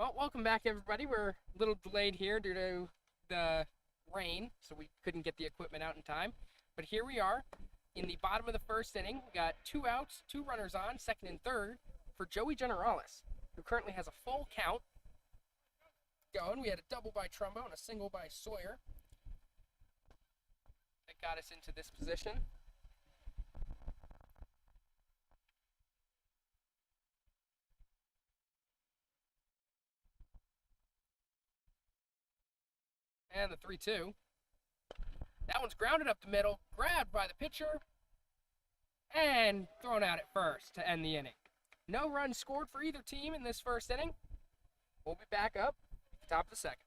Well, welcome back, everybody. We're a little delayed here due to the rain, so we couldn't get the equipment out in time. But here we are in the bottom of the first inning. We got 2 outs, 2 runners on, second and third for Joey Generales, who currently has a full count going. We had a double by Trumbo and a single by Sawyer that got us into this position. And the 3-2. That one's grounded up the middle, grabbed by the pitcher, and thrown out at first to end the inning. No runs scored for either team in this first inning. We'll be back up at the top of the second.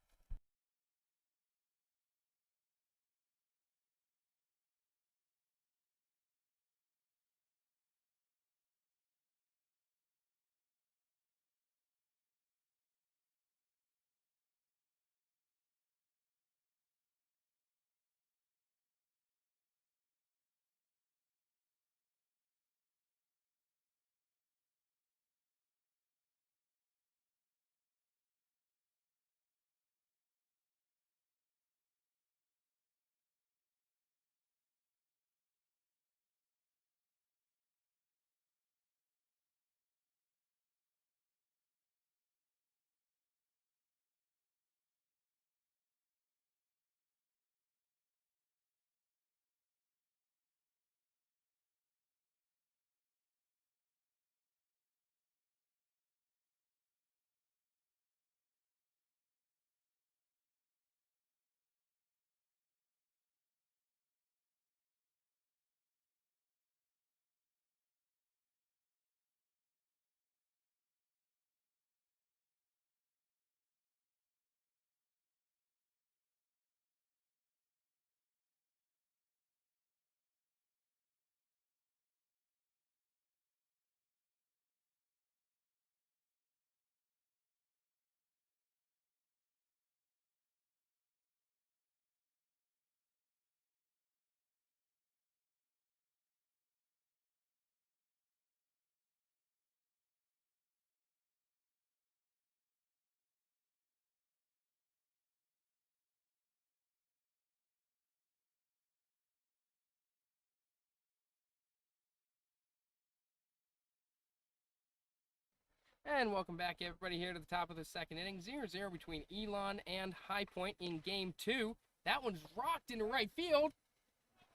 And welcome back, everybody, here to the top of the second inning. 0-0 between Elon and High Point in Game 2. That one's rocked into right field,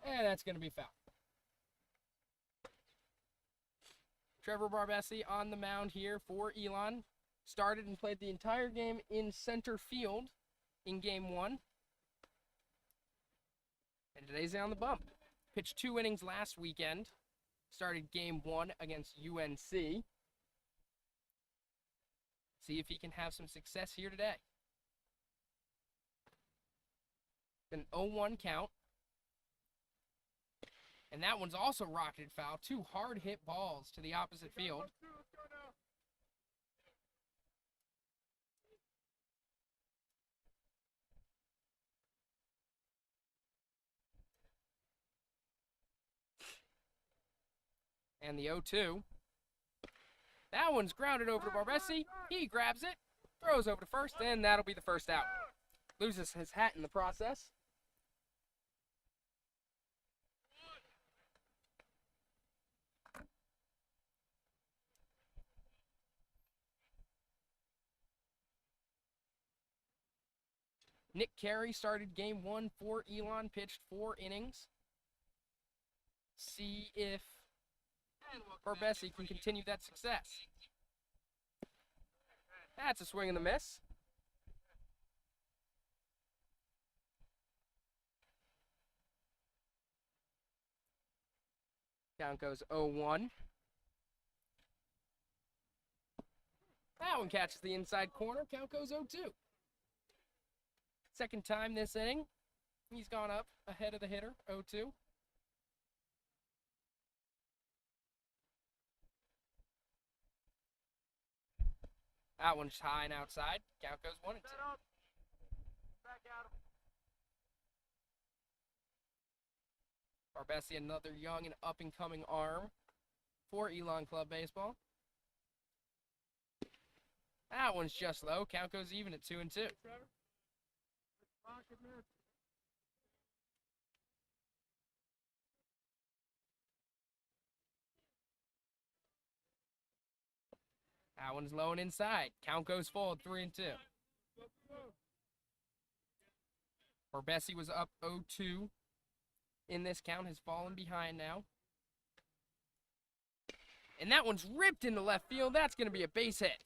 and that's going to be foul. Trevor Barbesi on the mound here for Elon. Started and played the entire game in center field in Game 1. And today's on the bump. Pitched 2 innings last weekend. Started Game 1 against UNC. See if he can have some success here today. An 0-1 count. And that one's also rocketed foul. 2 hard hit balls to the opposite field. And the 0-2. That one's grounded over to Barbesi. He grabs it, throws over to first, and that'll be the first out. Loses his hat in the process. Nick Carey started Game 1 for Elon, pitched 4 innings. See if Barbesi can continue that success. That's a swing and a miss. Count goes 0-1. That one catches the inside corner. Count goes 0-2. Second time this inning, he's gone up ahead of the hitter, 0-2. That one's high and outside. Count goes 1-2. Barbesi, another young and up-and-coming arm for Elon Club Baseball. That one's just low. Count goes even at 2-2. That one's low and inside. Count goes full at 3-2. Bessie was up 0-2 in this count, has fallen behind now. And that one's ripped into left field. That's going to be a base hit.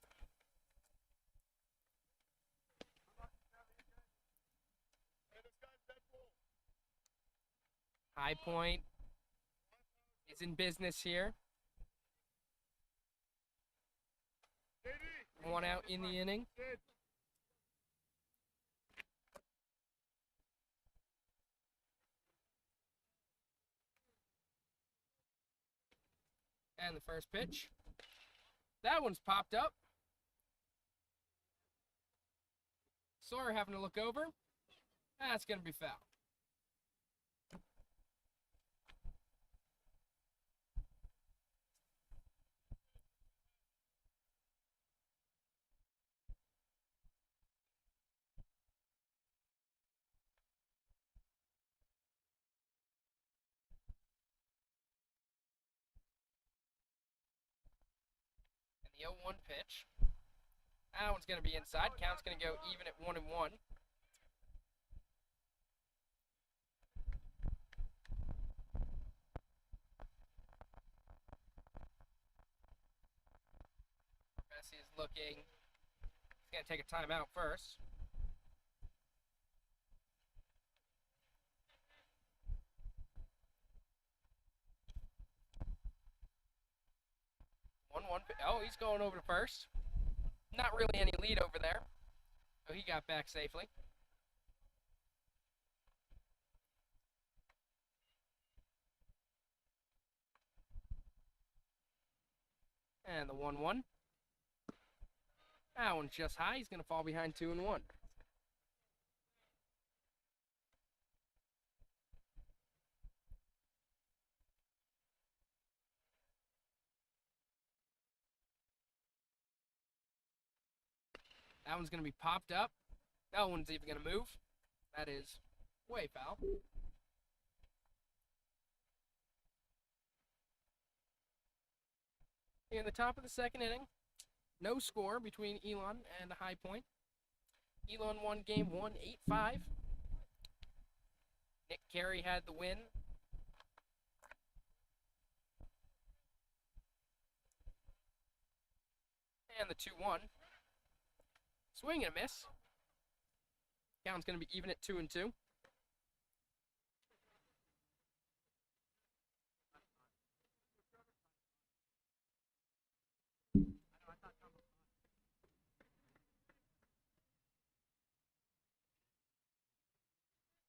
High Point is in business here. 1 out in the inning. And the first pitch. That one's popped up. Sawyer having to look over. That's going to be foul. The 0-1 pitch. That one's going to be inside. Count's going to go even at 1-1. Bessie is looking. He's going to take a timeout first. Oh, he's going over to first. Not really any lead over there. Oh, he got back safely. And the 1-1. That one's just high. He's going to fall behind 2-1. That one's going to be popped up. That one's even going to move. That is way foul. In the top of the second inning, no score between Elon and High Point. Elon won game 1, 8-5. Nick Carey had the win. And the 2-1. Swing and a miss. Count's going to be even at 2-2.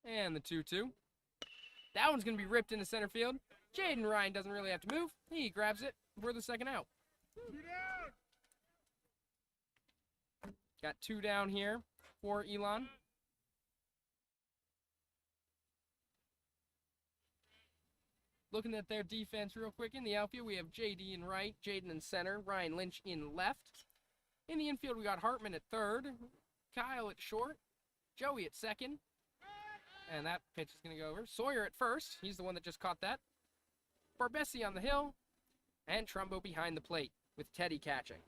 And the 2-2. That one's going to be ripped into center field. Jaden Ryan doesn't really have to move. He grabs it for the second out. Got 2 down here for Elon. Looking at their defense real quick. In the outfield, we have JD in right, Jaden in center, Ryan Lynch in left. In the infield, we got Hartman at third, Kyle at short, Joey at second. And that pitch is going to go over. Sawyer at first. He's the one that just caught that. Bessie on the hill. And Trumbo behind the plate with Teddy catching.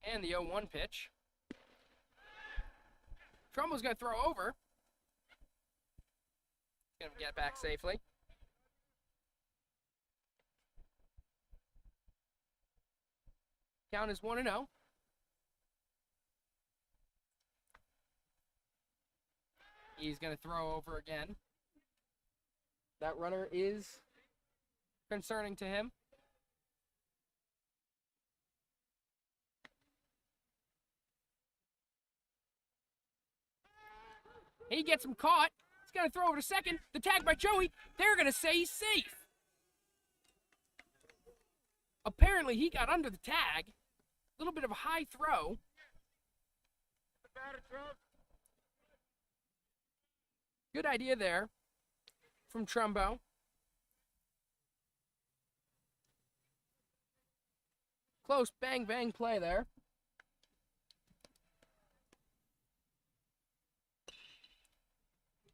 And the 0-1 pitch. Trumbo's going to throw over. Going to get back safely. Count is 1-0. He's going to throw over again. That runner is concerning to him. He gets him caught. He's going to throw over to second. The tag by Joey. They're going to say he's safe. Apparently, he got under the tag. A little bit of a high throw. Good idea there from Trumbo. Close bang bang play there.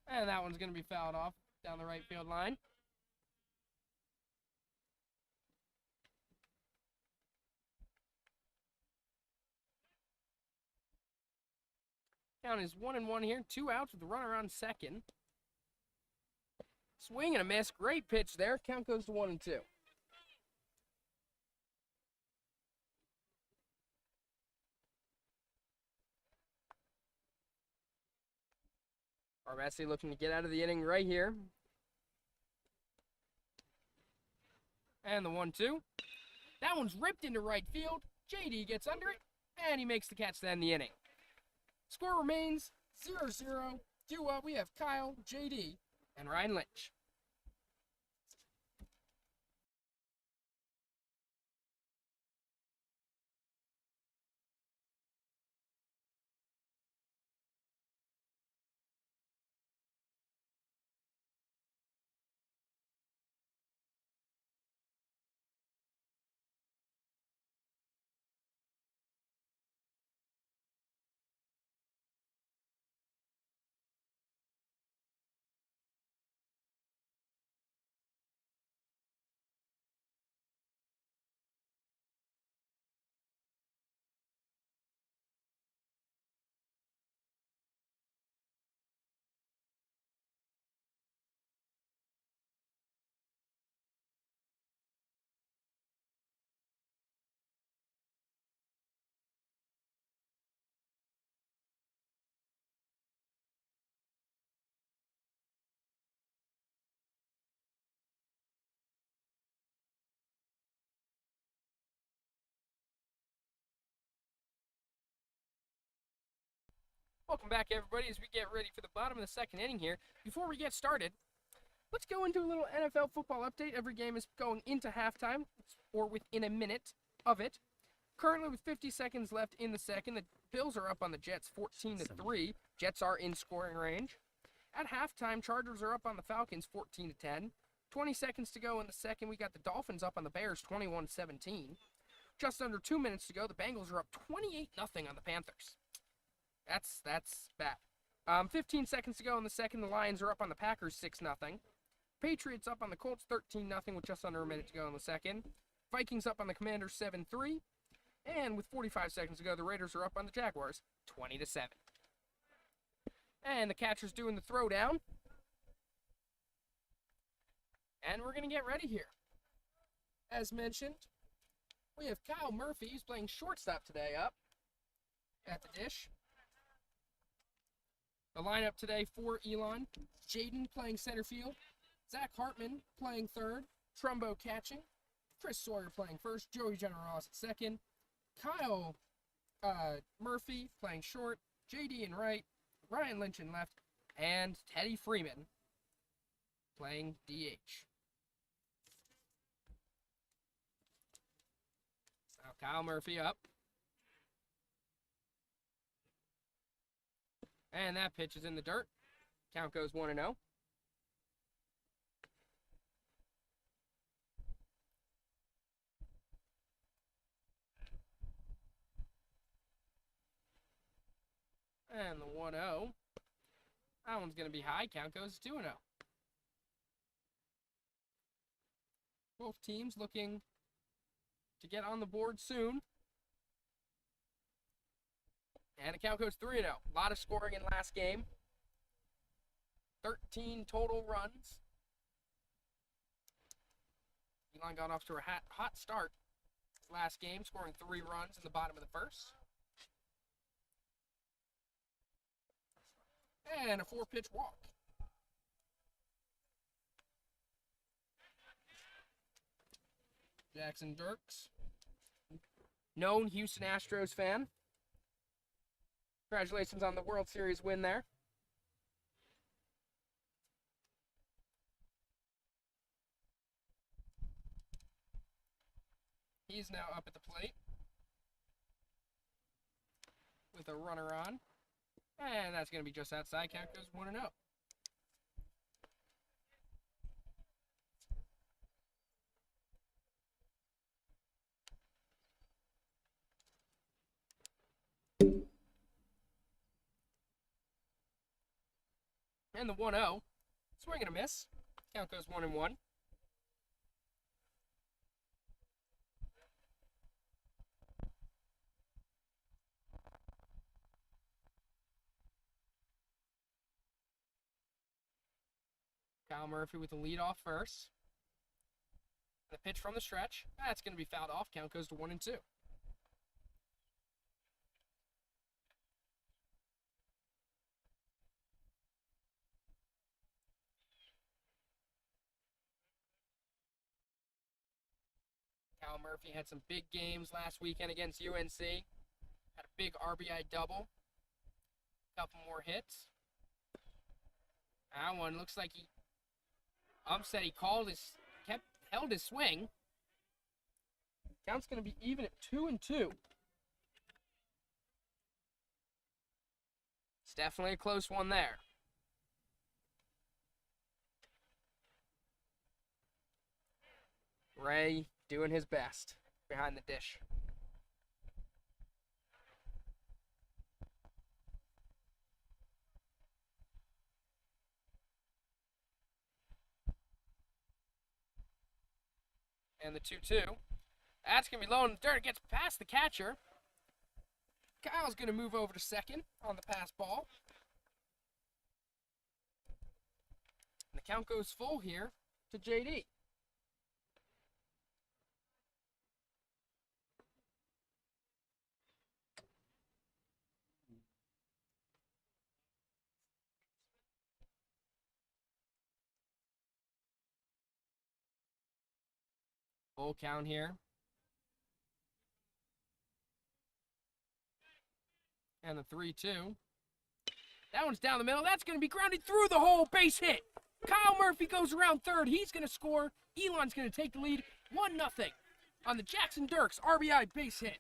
And that one's going to be fouled off down the right field line. Count is 1-1 here. 2 outs with the runner on second. Swing and a miss. Great pitch there. Count goes to 1-2. Messi looking to get out of the inning right here. And the 1-2. That one's ripped into right field. JD gets under it, and he makes the catch to end the inning. Score remains 0-0. Due up, we have Kyle, JD, and Ryan Lynch. Welcome back, everybody, as we get ready for the bottom of the second inning here. Before we get started, let's go into a little NFL football update. Every game is going into halftime, or within a minute of it. Currently, with 50 seconds left in the second, the Bills are up on the Jets 14-3. Jets are in scoring range. At halftime, Chargers are up on the Falcons 14-10. 20 seconds to go in the second, we got the Dolphins up on the Bears 21-17. Just under 2 minutes to go, the Bengals are up 28-0 on the Panthers. That's bad. 15 seconds to go in the second, the Lions are up on the Packers 6-0. Patriots up on the Colts 13-0 with just under a minute to go in the second. Vikings up on the Commanders 7-3. And with 45 seconds to go, the Raiders are up on the Jaguars 20-7. And the catcher's doing the throwdown. And we're going to get ready here. As mentioned, we have Kyle Murphy, who's playing shortstop today, up at the dish. The lineup today for Elon: Jaden playing center field, Zach Hartman playing third, Trumbo catching, Chris Sawyer playing first, Joey Generos at second, Kyle Murphy playing short, JD in right, Ryan Lynch in left, and Teddy Freeman playing DH. Now Kyle Murphy up. And that pitch is in the dirt. Count goes 1-0. And the 1-0. That one's going to be high. Count goes 2-0. Both teams looking to get on the board soon. And the count goes 3-0. A lot of scoring in last game. 13 total runs. Elon got off to a hot start last game, scoring 3 runs in the bottom of the first. And a 4-pitch walk. Jackson Dirks, known Houston Astros fan. Congratulations on the World Series win there. He's now up at the plate with a runner on. And that's going to be just outside. Count goes 1-0. And the 1-0. Swing and a miss. Count goes 1-1. Kyle Murphy with the lead off first. The pitch from the stretch. That's going to be fouled off. Count goes to 1-2. Kyle Murphy had some big games last weekend against UNC. Had a big RBI double. Couple more hits. That one looks like he said he held his swing. Count's going to be even at 2-2. It's definitely a close one there. Ray doing his best behind the dish. And the 2-2. That's going to be low in the dirt. It gets past the catcher. Kyle's going to move over to second on the pass ball. And the count goes full here to JD. Full count here. And the 3-2. That one's down the middle. That's going to be grounded through the hole. Base hit. Kyle Murphy goes around third. He's going to score. Elon's going to take the lead. 1-0 on the Jackson Dirks RBI base hit.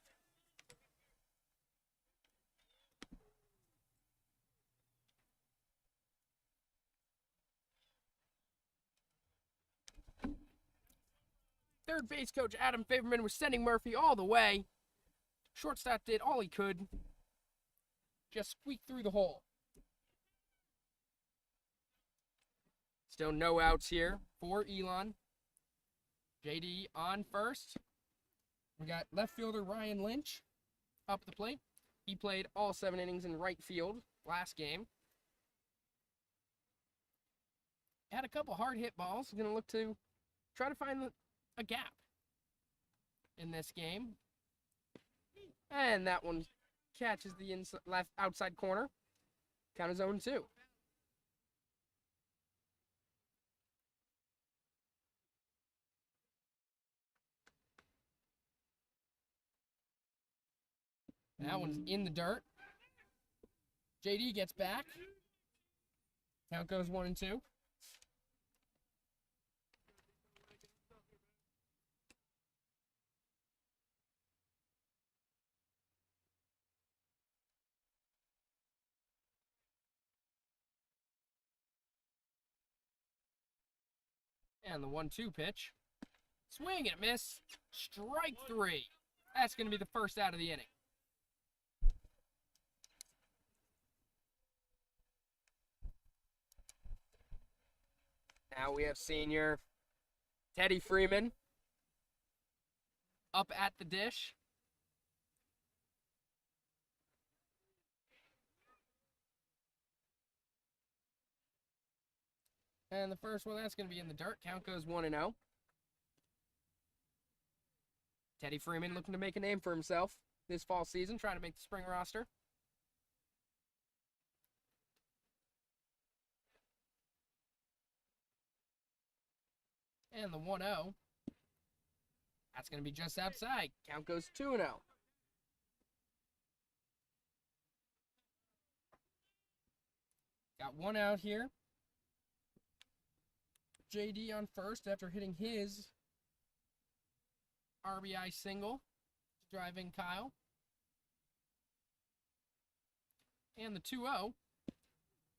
Third base coach Adam Faberman was sending Murphy all the way. Shortstop did all he could. Just squeaked through the hole. Still no outs here for Elon. JD on first. We got left fielder Ryan Lynch up the plate. He played all 7 innings in right field last game. Had a couple hard hit balls. Going to look to try to find a gap in this game. And that one catches the left outside corner. Count is 0-2. That one's in the dirt. JD gets back. Count goes 1-2. And the 1-2 pitch. Swing and a miss. Strike 3. That's going to be the first out of the inning. Now we have senior Teddy Freeman up at the dish. And the first one, that's going to be in the dirt. Count goes 1-0. Teddy Freeman looking to make a name for himself this fall season, trying to make the spring roster. And the 1-0. That's going to be just outside. Count goes 2-0. Got one out here. JD on first after hitting his RBI single, driving Kyle. And the 2-0.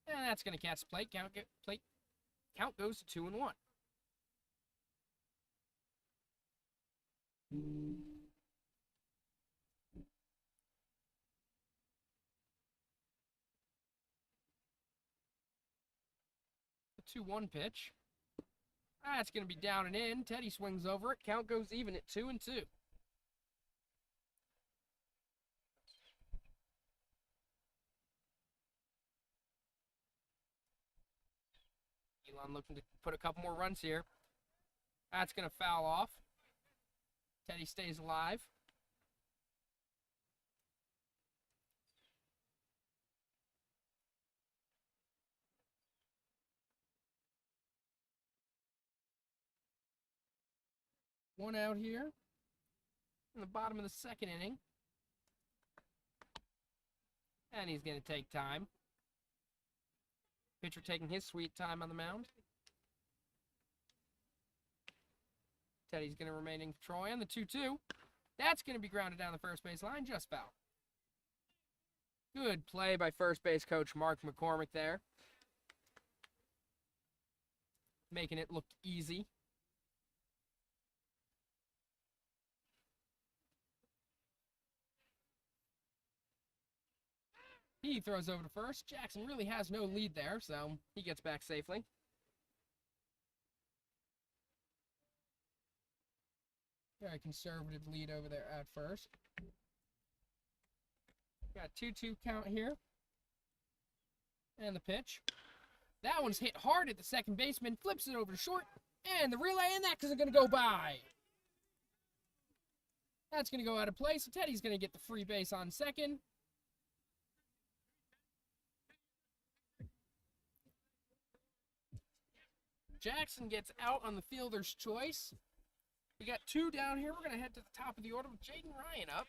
And that's going to catch the plate. Count goes to 2-1. The 2-1 pitch. That's going to be down and in. Teddy swings over it. Count goes even at 2-2. Elon looking to put a couple more runs here. That's going to foul off. Teddy stays alive. One out here in the bottom of the second inning. And he's going to take time. Pitcher taking his sweet time on the mound. Teddy's going to remain in control. And the 2-2. That's going to be grounded down the first base line. Just foul. Good play by first base coach Mark McCormick there. Making it look easy. He throws over to first. Jackson really has no lead there, so he gets back safely. Very conservative lead over there at first. Got 2-2 count here. And the pitch. That one's hit hard at the second baseman. Flips it over to short. And the relay, and that isn't going to go by. That's going to go out of play, so Teddy's going to get the free base on second. Jackson gets out on the fielder's choice. We got 2 down here. We're going to head to the top of the order with Jaden Ryan up.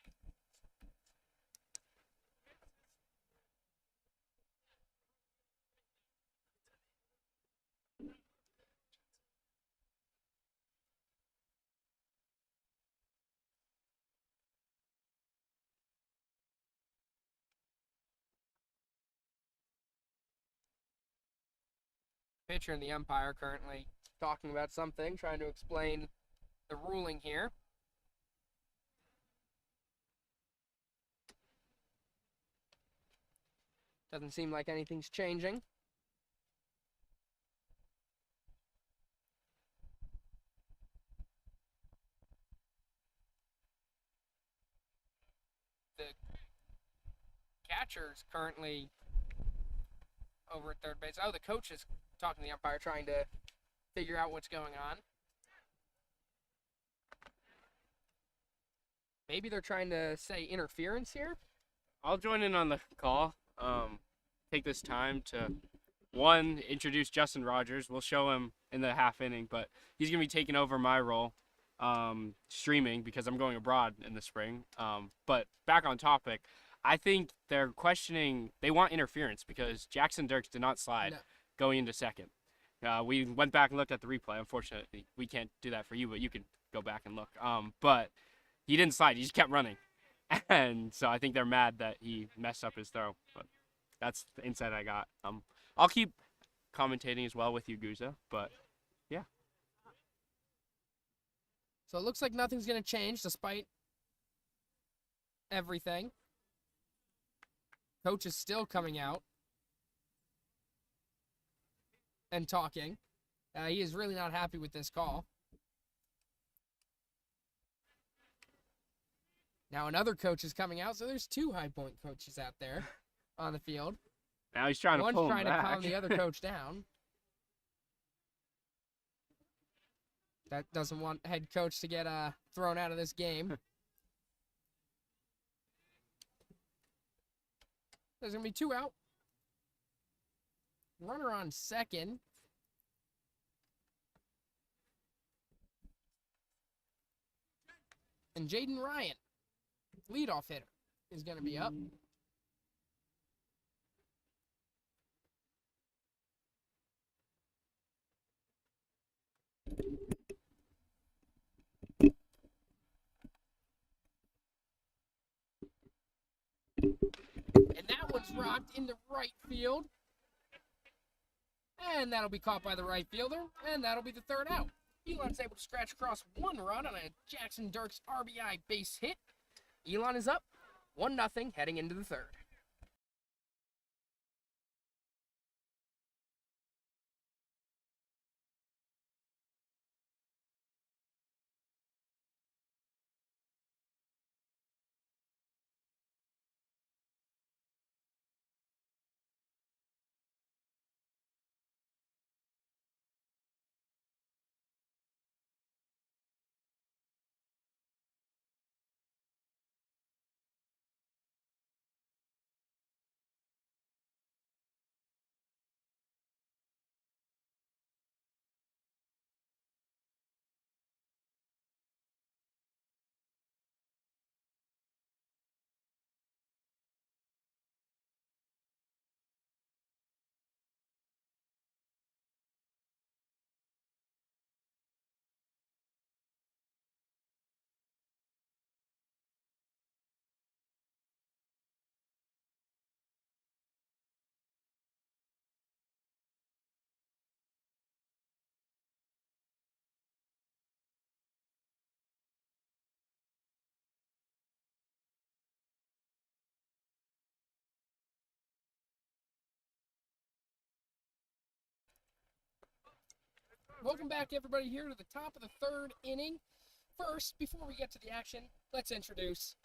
Pitcher and the umpire currently talking about something, trying to explain the ruling here. Doesn't seem like anything's changing. The catcher's currently over at third base. Oh, the coach is talking to the umpire, trying to figure out what's going on. Maybe they're trying to say interference here? I'll join in on the call. Take this time to, one, introduce Justin Rogers. We'll show him in the half inning, but he's going to be taking over my role, streaming, because I'm going abroad in the spring. But back on topic, I think they're questioning, they want interference because Jackson Dirks did not slide going into second. We went back and looked at the replay. Unfortunately, we can't do that for you, but you can go back and look. But he didn't slide. He just kept running. And so I think they're mad that he messed up his throw. But that's the insight I got. I'll keep commentating as well with you, Guza. But, yeah. So it looks like nothing's going to change despite everything. Coach is still coming out and talking. He is really not happy with this call. Now another coach is coming out, so there's 2 High Point coaches out there on the field. Now he's trying to pull him back. One's trying to calm the other coach down. That doesn't want head coach to get thrown out of this game. There's going to be 2 out. Runner on second. And Jaden Ryan, leadoff hitter, is going to be up. knocked into right field. And that'll be caught by the right fielder, and that'll be the third out. Elon's able to scratch across 1 run on a Jackson Dirks RBI base hit. Elon is up 1-0 heading into the third. Welcome back, everybody, here to the top of the third inning. First, before we get to the action, let's introduce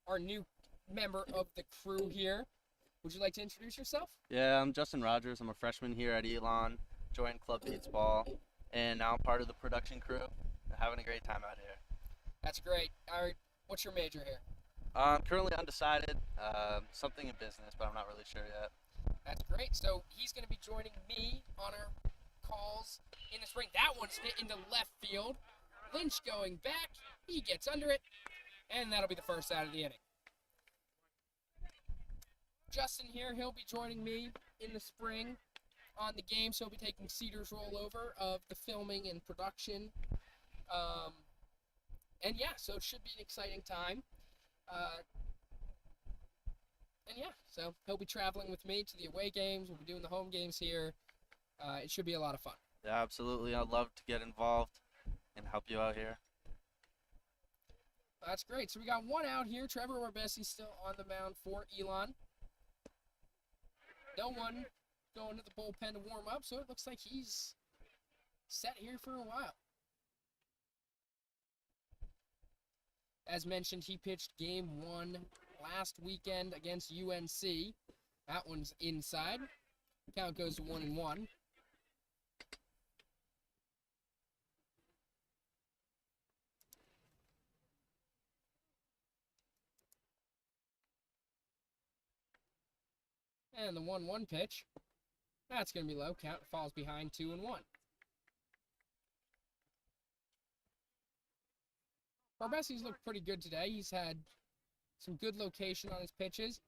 our new member of the crew here. Would you like to introduce yourself? Yeah, I'm Justin Rogers. I'm a freshman here at Elon, joined Club Beats Ball, and now I'm part of the production crew. Having a great time out here. That's great. All right, what's your major here? I'm currently undecided, something in business, but I'm not really sure yet. That's great. So he's going to be joining me on our calls in the spring. That one's hit into left field. Lynch going back. He gets under it, and that'll be the first out of the inning. Justin here, he'll be joining me in the spring on the game, so he'll be taking Cedar's rollover of the filming and production. And yeah, so it should be an exciting time. And yeah, so he'll be traveling with me to the away games. We'll be doing the home games here. It should be a lot of fun. Yeah, absolutely. I'd love to get involved and help you out here. That's great. So we got one out here. Trevor Barbesi's still on the mound for Elon. No one going to the bullpen to warm up, so it looks like he's set here for a while. As mentioned, he pitched game 1 last weekend against UNC. That one's inside. Count goes to 1-1. And the 1-1 pitch. That's going to be low. Count falls behind 2-1. Barbesi's looked pretty good today. He's had some good location on his pitches.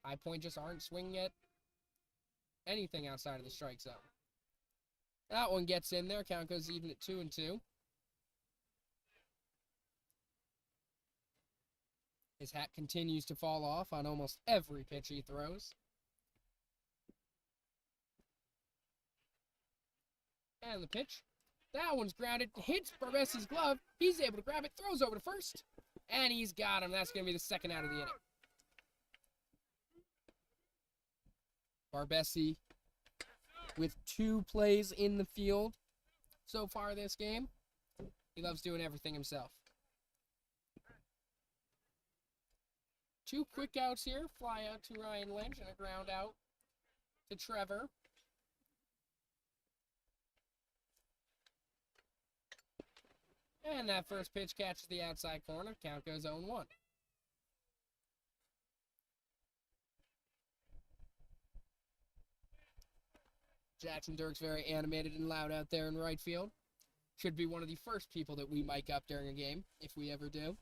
High point just aren't swinging at anything outside of the strike zone. That one gets in there. Count goes even at 2-2. His hat continues to fall off on almost every pitch he throws. And the pitch. That one's grounded. Hits Barbesi's glove. He's able to grab it. Throws over to first. And he's got him. That's going to be the second out of the inning. Barbesi with 2 plays in the field so far this game. He loves doing everything himself. 2 quick outs here. Fly out to Ryan Lynch and a ground out to Trevor. And that first pitch catches the outside corner. Count goes 0-1. Jackson Dirks very animated and loud out there in right field. Should be one of the first people that we mic up during a game, if we ever do.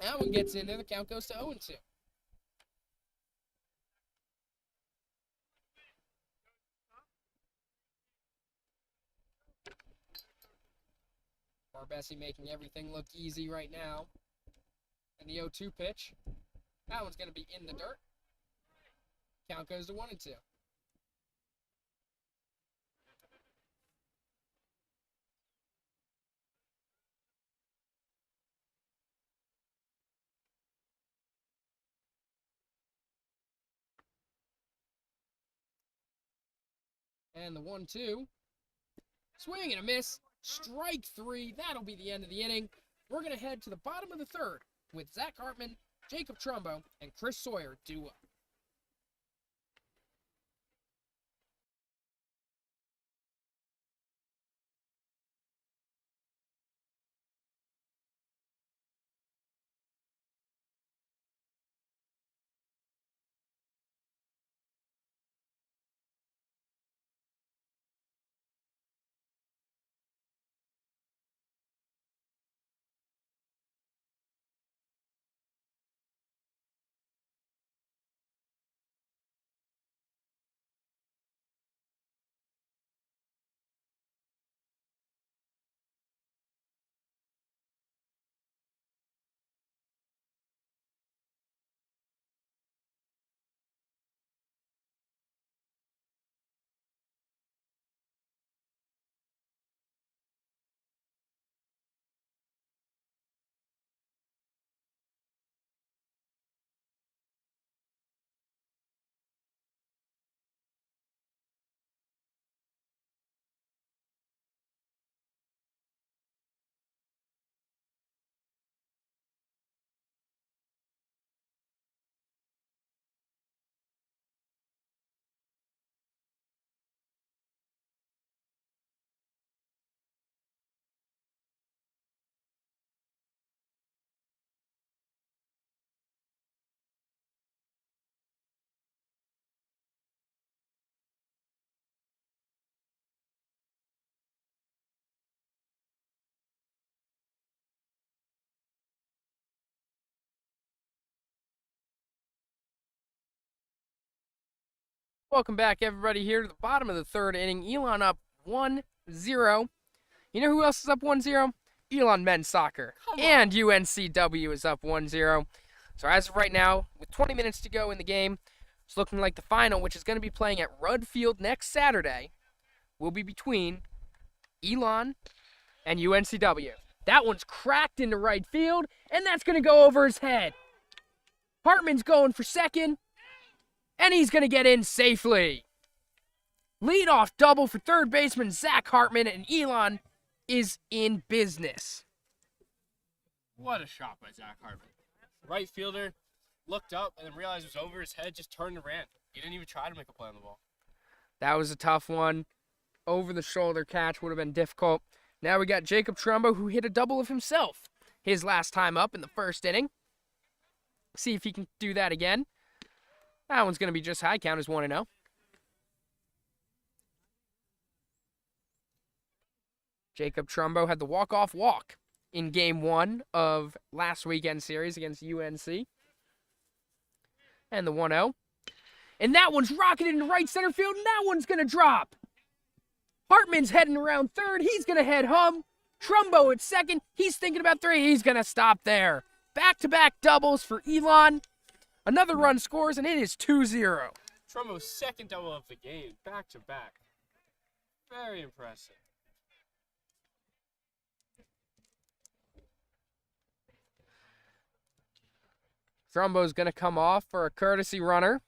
That one gets in there. The count goes to 0-2. Barbesi making everything look easy right now. And the 0-2 pitch. That one's going to be in the dirt. Count goes to 1-2. And the 1-2. Swing and a miss. Strike 3. That'll be the end of the inning. We're going to head to the bottom of the third with Zach Hartman, Jacob Trumbo, and Chris Sawyer due up. Welcome back, everybody, here to the bottom of the third inning. Elon up 1-0. You know who else is up 1-0? Elon Men's Soccer. And UNCW is up 1-0. So as of right now, with 20 minutes to go in the game, it's looking like the final, which is going to be playing at Rudd Field next Saturday, will be between Elon and UNCW. That one's cracked into right field, and that's going to go over his head. Hartman's going for second. And he's going to get in safely. Leadoff double for third baseman Zach Hartman, and Elon is in business. What a shot by Zach Hartman. Right fielder looked up and then realized it was over his head, just turned and ran. He didn't even try to make a play on the ball. That was a tough one. Over the shoulder catch would have been difficult. Now we got Jacob Trumbo, who hit a double of himself his last time up in the first inning. See if he can do that again. That one's going to be just high. Count is 1-0. Jacob Trumbo had the walk-off walk in Game 1 of last weekend's series against UNC. And the 1-0. And that one's rocketed into right center field, and that one's going to drop. Hartman's heading around third. He's going to head home. Trumbo at second. He's thinking about three. He's going to stop there. Back-to-back doubles for Elon. Another run scores, and it is 2-0. Trumbo's second double of the game, back to back. Very impressive. Trumbo's going to come off for a courtesy runner.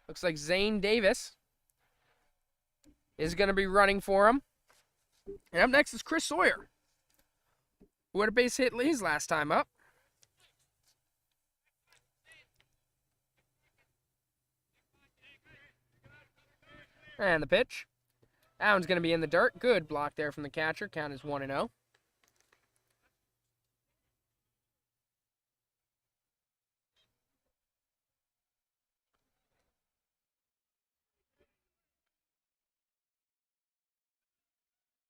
Looks like Zane Davis is going to be running for him. And up next is Chris Sawyer, who had a base hit his last time up. And the pitch. That one's going to be in the dirt. Good block there from the catcher. Count is 1-0.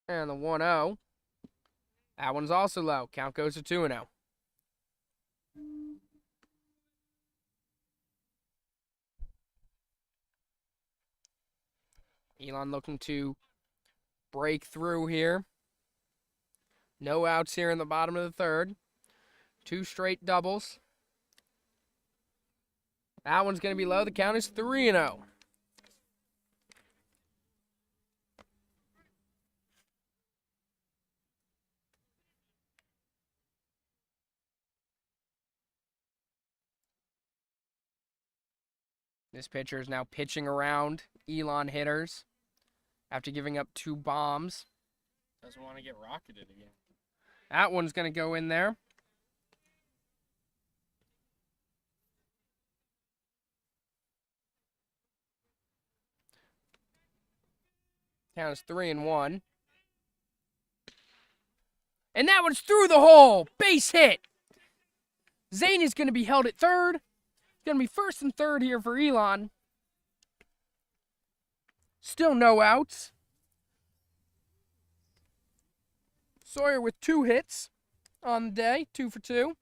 And the 1-0. That one's also low. Count goes to 2-0. Elon looking to break through here. No outs here in the bottom of the third. 2 straight doubles. That one's going to be low. The count is 3-0. This pitcher is now pitching around Elon hitters after giving up 2 bombs. Doesn't want to get rocketed again. That one's going to go in there. Count is 3-1. And that one's through the hole. Base hit. Zane is going to be held at third. It's going to be first and third here for Elon. Still no outs. Sawyer with 2 hits on the day, 2 for 2.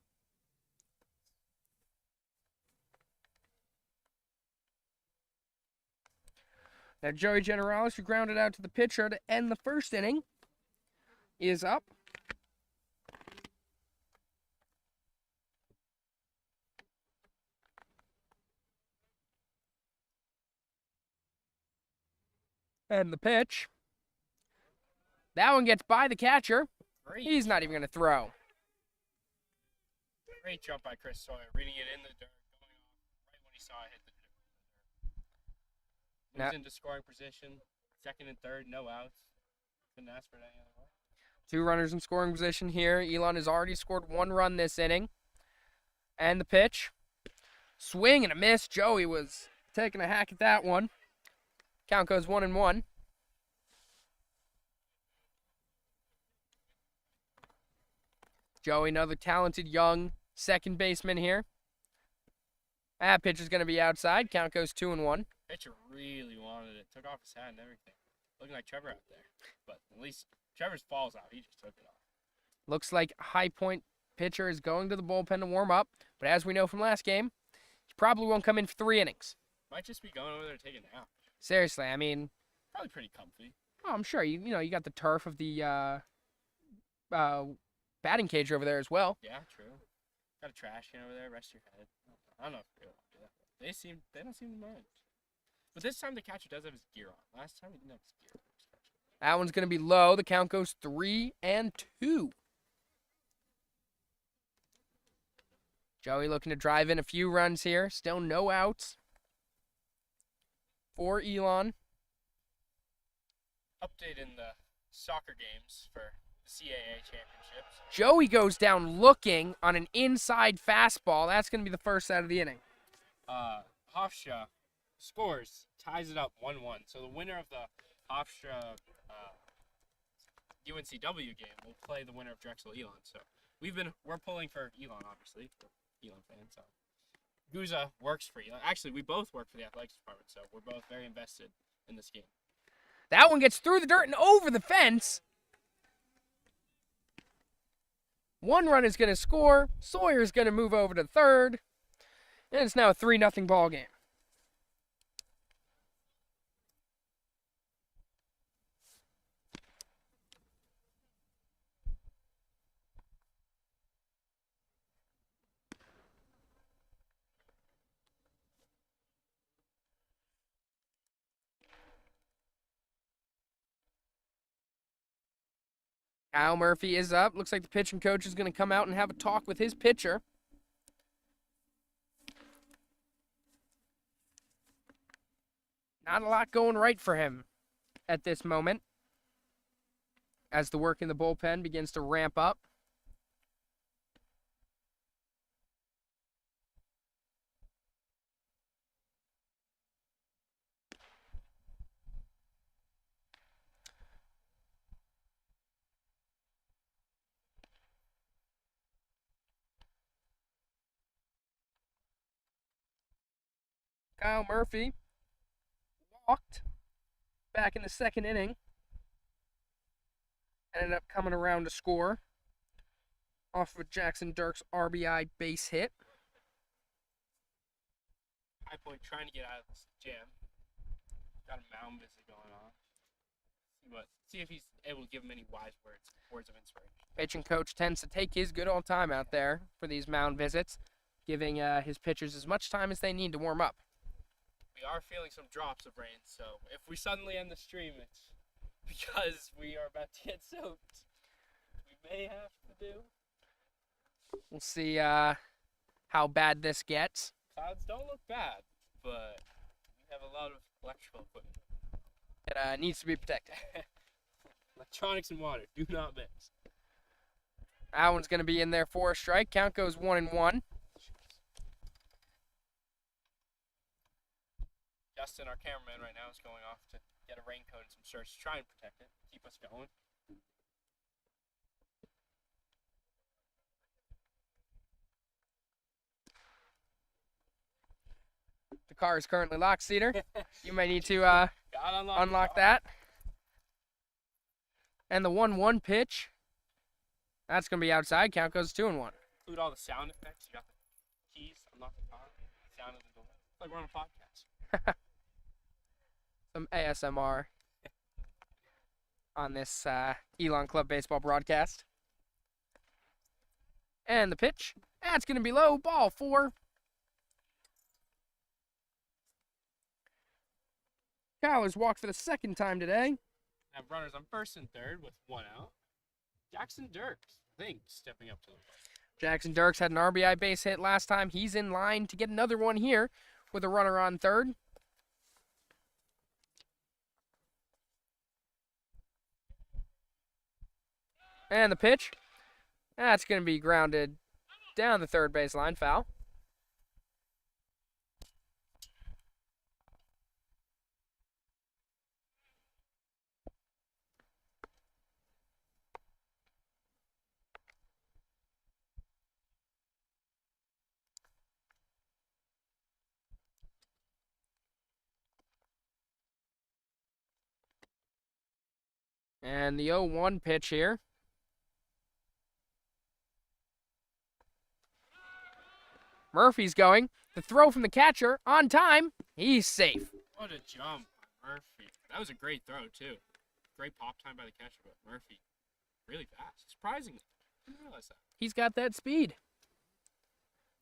Now Joey Generales, who grounded out to the pitcher to end the first inning, is up. And the pitch. That one gets by the catcher. Great. He's not even going to throw. Great jump by Chris Sawyer, reading it in the dirt, going off right when he saw it hit the dirt. Now- Moves into scoring position, second and third, no outs. Couldn't ask for it any other way. 2 runners in scoring position here. Elon has already scored 1 run this inning. And the pitch. Swing and a miss. Joey was taking a hack at that one. Count goes 1-1. Joey, another talented young second baseman here. That pitch is going to be outside. Count goes 2-1. Pitcher really wanted it. Took off his hat and everything. Looking like Trevor out there. But at least Trevor's falls out. He just took it off. Looks like High Point pitcher is going to the bullpen to warm up. But as we know from last game, he probably won't come in for 3 innings. Might just be going over there to take a nap. Seriously, I mean, Probably pretty comfy. oh, I'm sure you got the turf of the batting cage over there as well. Yeah, true. Got a trash can over there. Rest your head. I don't know if they want to do that. They don't seem to mind. But this time the catcher does have his gear on. Last time he didn't have his gear on. That one's going to be low. The count goes 3-2. Joey looking to drive in a few runs here. Still no outs for Elon. Update in the soccer games for the CAA championships. Joey goes down looking on an inside fastball. That's going to be the first out of the inning. Hofstra scores, ties it up 1-1. So the winner of the Hofstra UNCW game will play the winner of Drexel Elon. So we're pulling for Elon, obviously. We're Elon fans. So Guza works for Elon. Actually, we both work for the athletics department, so we're both very invested in this game. That one gets through the dirt and over the fence. 1 run is going to score. Sawyer's going to move over to third. And it's now a 3-0 ball game. Kyle Murphy is up. Looks like the pitching coach is going to come out and have a talk with his pitcher. Not a lot going right for him at this moment as the work in the bullpen begins to ramp up. Kyle Murphy walked back in the second inning. Ended up coming around to score off of a Jackson Dirks RBI base hit. High Point trying to get out of this jam. Got a mound visit going on. But see if he's able to give him any wise words of inspiration. Pitching coach tends to take his good old time out there for these mound visits, giving his pitchers as much time as they need to warm up. We are feeling some drops of rain, so if we suddenly end the stream, it's because we are about to get soaked. We may have to do. We'll see how bad this gets. Clouds don't look bad, but we have a lot of electrical equipment. It needs to be protected. Electronics and water, do not mix. That one's going to be in there for a strike. Count goes 1-1. Justin, our cameraman right now, is going off to get a raincoat and some shirts to try and protect it, keep us going. The car is currently locked, Cedar. You may need to Gotta unlock that. And the 1-1 pitch. That's going to be outside. Count goes 2-1. Include all the sound effects. You got the keys, unlock the car, sound of the door. It's like we're on a podcast. Some ASMR on this Elon Club Baseball broadcast. And the pitch. That's going to be low. Ball 4. Kyle has walked for the second time today. Have runners on first and third with 1 out. Jackson Dirks, I think, stepping up to the plate. Jackson Dirks had an RBI base hit last time. He's in line to get another one here with a runner on third. And the pitch. That's going to be grounded down the third baseline. Foul. And the 0-1 pitch here. Murphy's going. The throw from the catcher on time. He's safe. What a jump by Murphy. That was a great throw, too. Great pop time by the catcher, but Murphy really fast. Surprisingly. I didn't realize that. He's got that speed.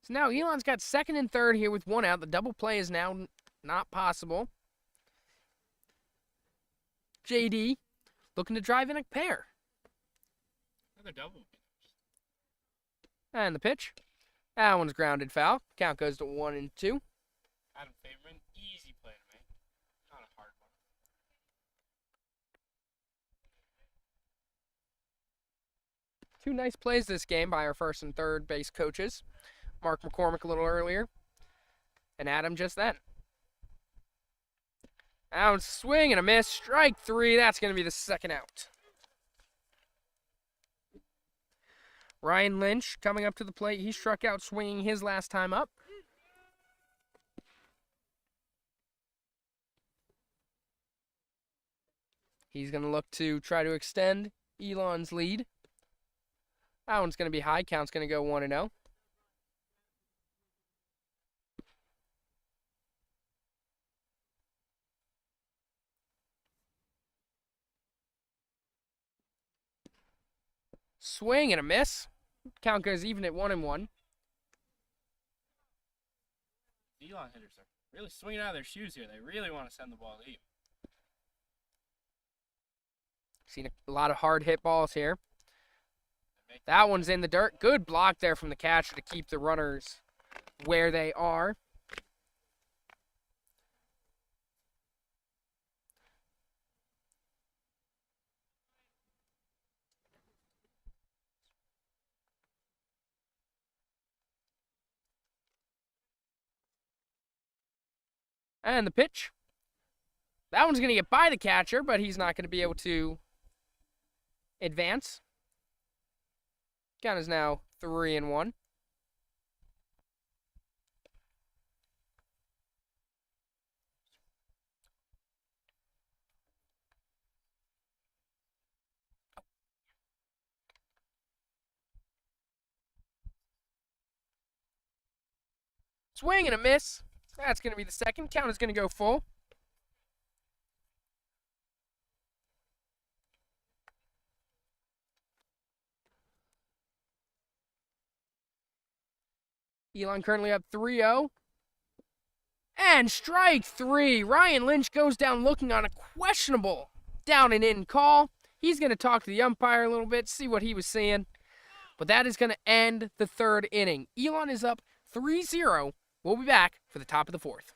So now Elon's got second and third here with 1 out. The double play is now not possible. JD looking to drive in a pair. Another double. And the pitch. That one's grounded foul. Count goes to 1-2. Adam Faberman, easy play to make. Not a hard one. Two nice plays this game by our first and third base coaches. Mark McCormick a little earlier. And Adam just then. Out swing and a miss. Strike 3. That's going to be the second out. Ryan Lynch coming up to the plate. He struck out swinging his last time up. He's going to look to try to extend Elon's lead. That one's going to be high. Count's going to go 1-0. Swing and a miss. Count goes even at 1-1. Elon hitters are really swinging out of their shoes here. They really want to send the ball to you. Seen a lot of hard hit balls here. That one's in the dirt. Good block there from the catcher to keep the runners where they are. And the pitch. That one's going to get by the catcher, but he's not going to be able to advance. Count is now 3-1. Swing and a miss. That's going to be the second. Count is going to go full. Elon currently up 3-0. And strike 3. Ryan Lynch goes down looking on a questionable down and in call. He's going to talk to the umpire a little bit, see what he was seeing. But that is going to end the third inning. Elon is up 3-0. We'll be back for the top of the fourth.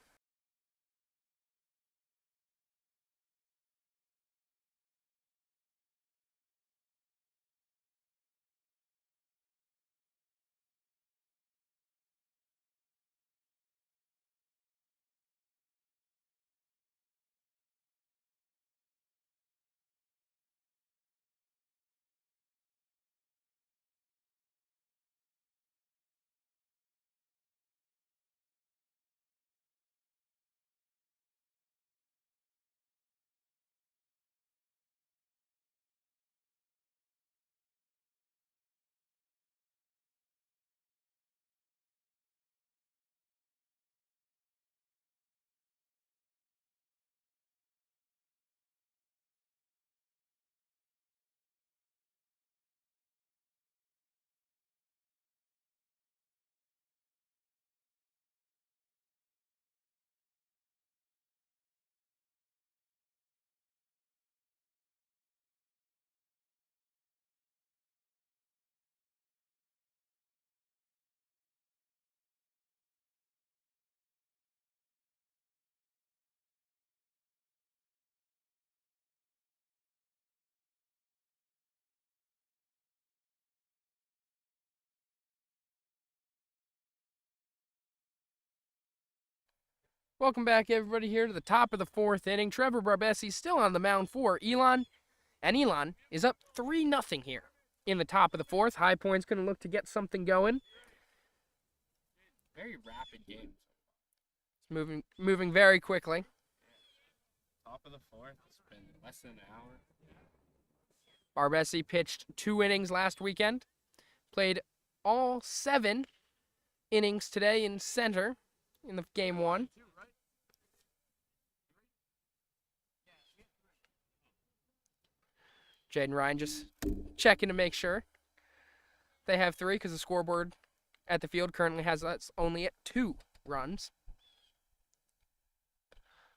Welcome back, everybody, here to the top of the fourth inning. Trevor Barbesi still on the mound for Elon, and Elon is up 3-0 here in the top of the fourth. High Point's going to look to get something going. Very rapid game. It's moving very quickly. Top of the fourth. It's been less than an hour. Barbesi pitched 2 innings last weekend. Played all 7 innings today in center in the game 1. Jaden Ryan just checking to make sure they have 3 because the scoreboard at the field currently has us only at 2 runs.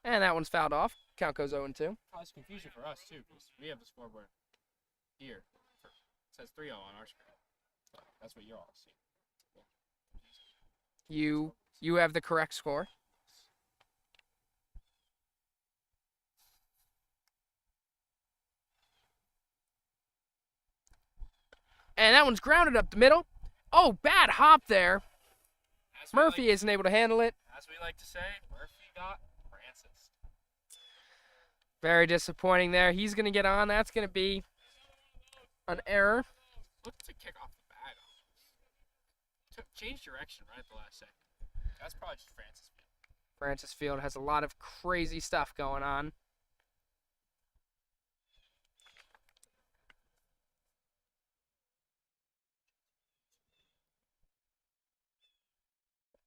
And that one's fouled off. Count goes 0-2. Cause confusion for us, too, because we have the scoreboard here. It says 3-0 on our screen. So that's what you're all seeing. You have the correct score. And that one's grounded up the middle. Oh, bad hop there. Murphy isn't able to handle it. As we like to say, Murphy got Francis. Very disappointing there. He's going to get on. That's going to be an error. Looked to kick off the bag. Changed direction right at the last second. That's probably just Francis Field. Francis Field has a lot of crazy stuff going on.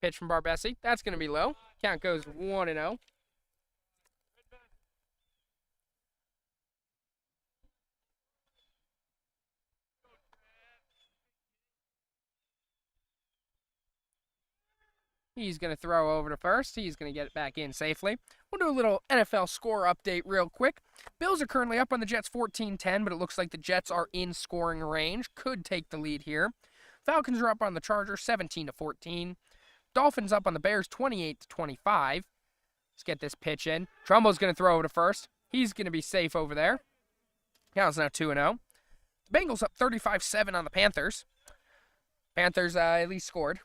Pitch from Barbesi. That's going to be low. Count goes 1-0. He's going to throw over to first. He's going to get it back in safely. We'll do a little NFL score update real quick. Bills are currently up on the Jets 14-10, but it looks like the Jets are in scoring range. Could take the lead here. Falcons are up on the Chargers 17-14. Dolphins up on the Bears 28-25. Let's get this pitch in. Trumbo's going to throw over to first. He's going to be safe over there. Count's now 2-0. The Bengals up 35-7 on the Panthers. Panthers at least scored.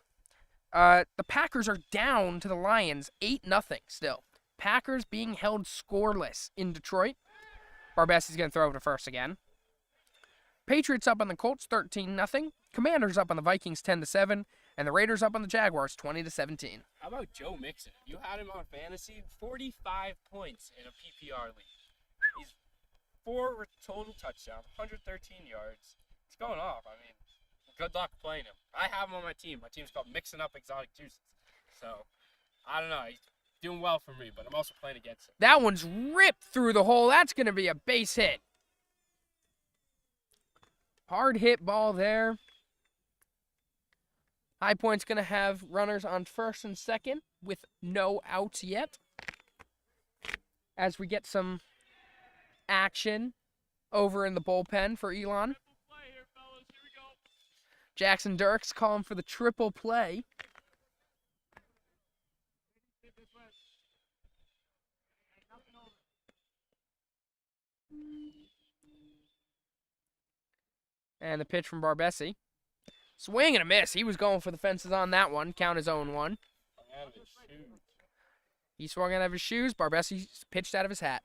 The Packers are down to the Lions 8-0 still. Packers being held scoreless in Detroit. Barbesi's going to throw over to first again. Patriots up on the Colts 13-0. Commanders up on the Vikings 10-7. And the Raiders up on the Jaguars 20-17. How about Joe Mixon? You had him on fantasy, 45 points in a PPR league. He's 4 total touchdowns, 113 yards. He's going off. I mean, good luck playing him. I have him on my team. My team's called Mixing Up Exotic Juices. So, I don't know. He's doing well for me, but I'm also playing against him. That one's ripped through the hole. That's going to be a base hit. Hard hit ball there. High Point's going to have runners on first and second with no outs yet. As we get some action over in the bullpen for Elon. Jackson Dirks calling for the triple play. And the pitch from Barbesi. Swing and a miss. He was going for the fences on that one. Count his own one. He swung out of his shoes. Barbesi pitched out of his hat.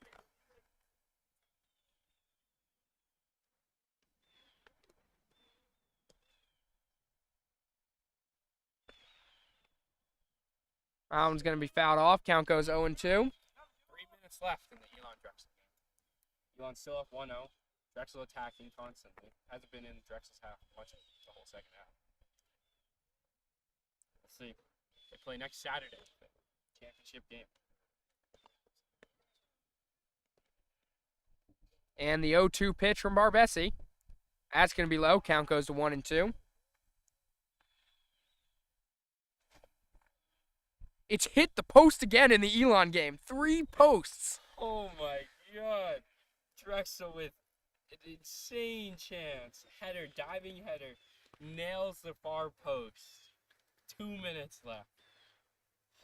That one's going to be fouled off. Count goes 0-2. 3 minutes left in the Elon Drexel game. Elon still up 1-0. Drexel attacking constantly. Hasn't been in Drexel's half much of the whole second half. Let's see. They play next Saturday. The championship game. And the 0-2 pitch from Barbesi. That's going to be low. Count goes to 1-2. It's hit the post again in the Elon game. 3 posts. Oh my god. Drexel with an insane chance. Header, diving header. Nails the far post. 2 minutes left.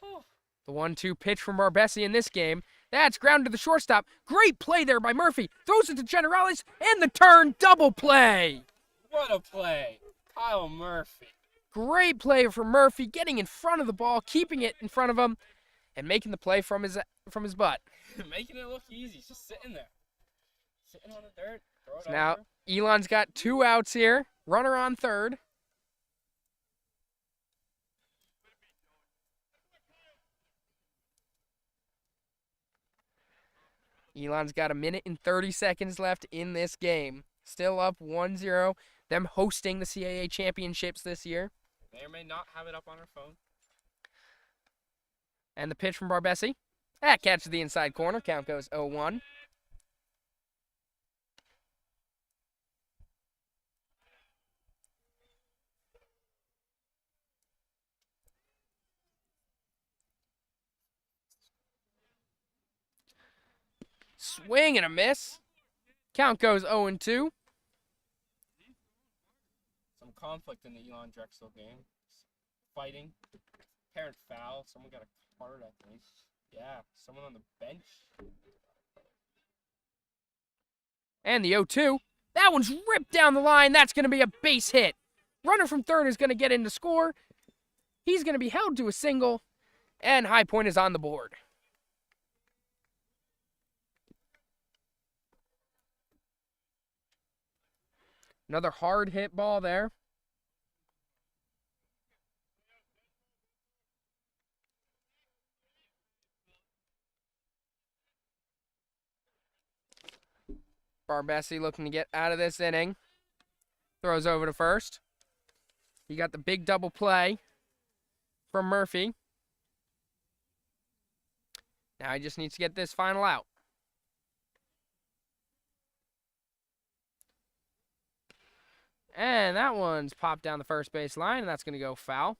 Oh. The 1-2 pitch from Barbesi in this game. That's grounded to the shortstop. Great play there by Murphy. Throws it to Generales, and the turn double play. What a play. Kyle Murphy. Great play for Murphy, getting in front of the ball, keeping it in front of him, and making the play from his butt. Making it look easy. Just sitting there. Sitting on the dirt. Throw it Now, over. Elon's got 2 outs here. Runner on third. Elon's got 1 minute and 30 seconds left in this game. Still up 1-0. Them hosting the CAA championships this year. May or may not have it up on her phone. And the pitch from Barbesi. That catches the inside corner. Count goes 0-1. Swing and a miss. Count goes 0-2. Some conflict in the Elon Drexel game. Fighting. Parent foul. Someone got a card, I think. Yeah, someone on the bench. And the 0-2. That one's ripped down the line. That's going to be a base hit. Runner from third is going to get in to score. He's going to be held to a single. And High Point is on the board. Another hard hit ball there. Barbesi looking to get out of this inning. Throws over to first. You got the big double play from Murphy. Now he just needs to get this final out. And that one's popped down the first base line, and that's going to go foul.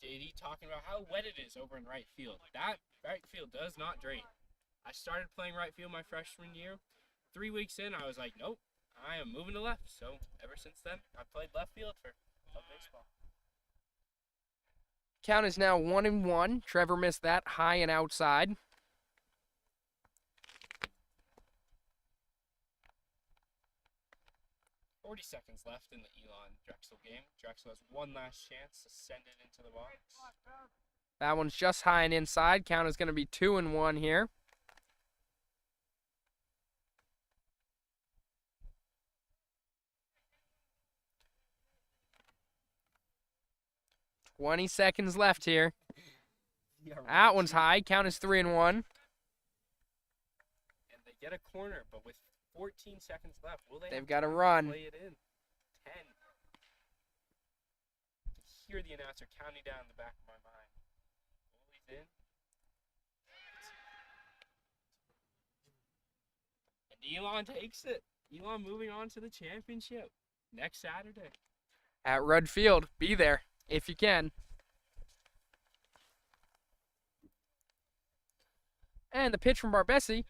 JD talking about how wet it is over in right field. That right field does not drain. I started playing right field my freshman year. 3 weeks in, I was like, nope, I am moving to left. So ever since then, I played left field for club baseball. Count is now 1-1. Trevor missed that high and outside. .40 seconds left in the Elon Drexel game. Drexel has one last chance to send it into the box. That one's just high and inside. Count is going to be 2-1 here. .20 seconds left here. That one's high. Count is 3-1. And they get a corner, but with 14 seconds left, will they? They've got to run. Play it in. 10. I can hear the announcer counting down in the back of my mind. Goalie's in. And Elon takes it. Elon moving on to the championship next Saturday. At Rudd Field. Be there if you can. And the pitch from Barbesi.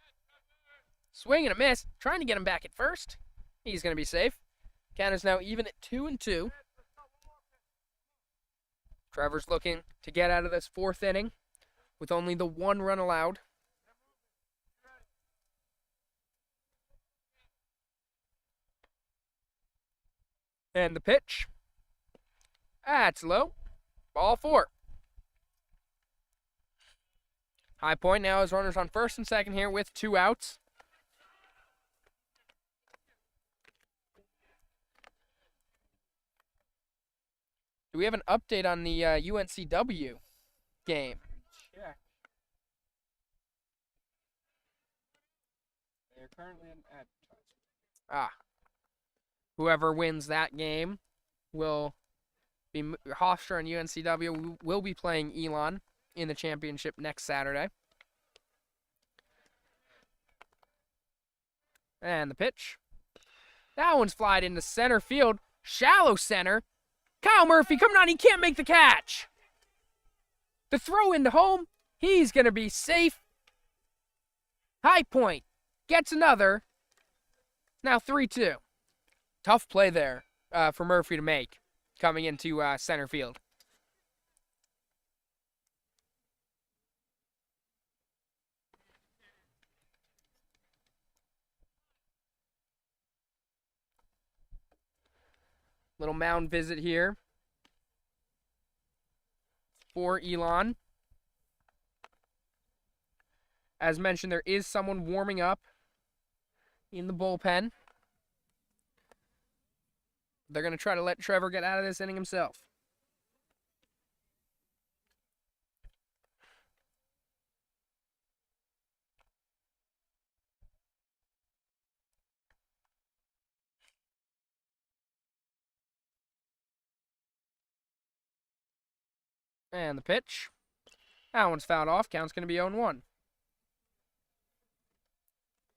Swing and a miss. Trying to get him back at first. He's going to be safe. Counter's now even at 2-2. Trevor's looking to get out of this fourth inning with only the 1 run allowed. And the pitch. That's low. Ball 4. High Point now has runners on first and second here with 2 outs. Do we have an update on the UNCW game? Check. They're currently an advertisement. Whoever wins that game will be Hofstra and UNCW will be playing Elon in the championship next Saturday. And the pitch. That one's flied into center field. Shallow center. Kyle Murphy coming on. He can't make the catch. The throw into home. He's going to be safe. High Point gets another. Now 3-2. Tough play there for Murphy to make coming into center field. Little mound visit here for Elon. As mentioned, there is someone warming up in the bullpen. They're going to try to let Trevor get out of this inning himself. And the pitch. That one's fouled off. Count's going to be 0-1.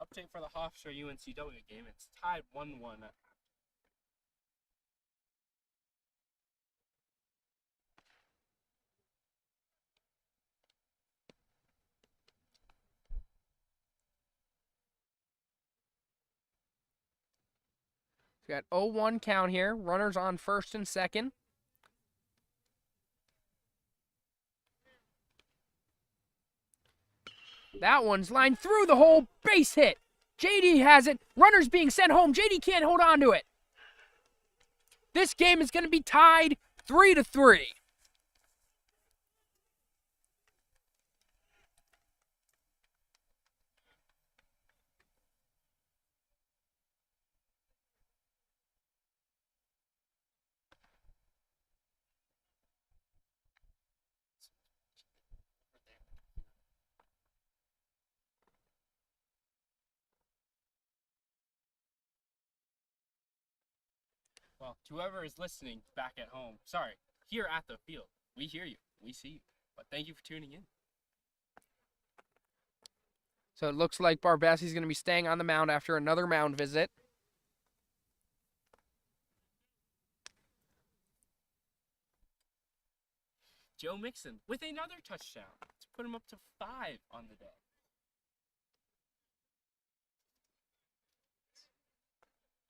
Update for the Hofstra UNCW game. It's tied 1-1. We got 0-1 count here. Runners on first and second. That one's lined through the hole. Base hit. JD has it. Runners being sent home. JD can't hold on to it. This game is going to be tied 3-3. Well, to whoever is listening back at home, sorry, here at the field, we hear you, we see you, but thank you for tuning in. So it looks like Barbesi's going to be staying on the mound after another mound visit. Joe Mixon with another touchdown to put him up to 5 on the day.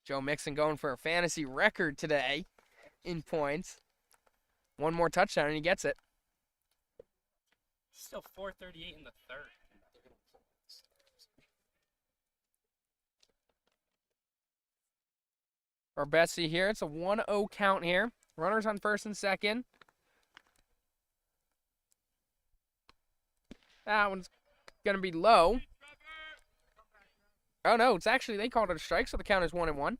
Joe Mixon going for a fantasy record today in points. One more touchdown and he gets it. Still 4:38 in the third. Barbesi here. It's a 1-0 count here. Runners on first and second. That one's going to be low. Oh, no, it's actually, they called it a strike, so the count is 1-1.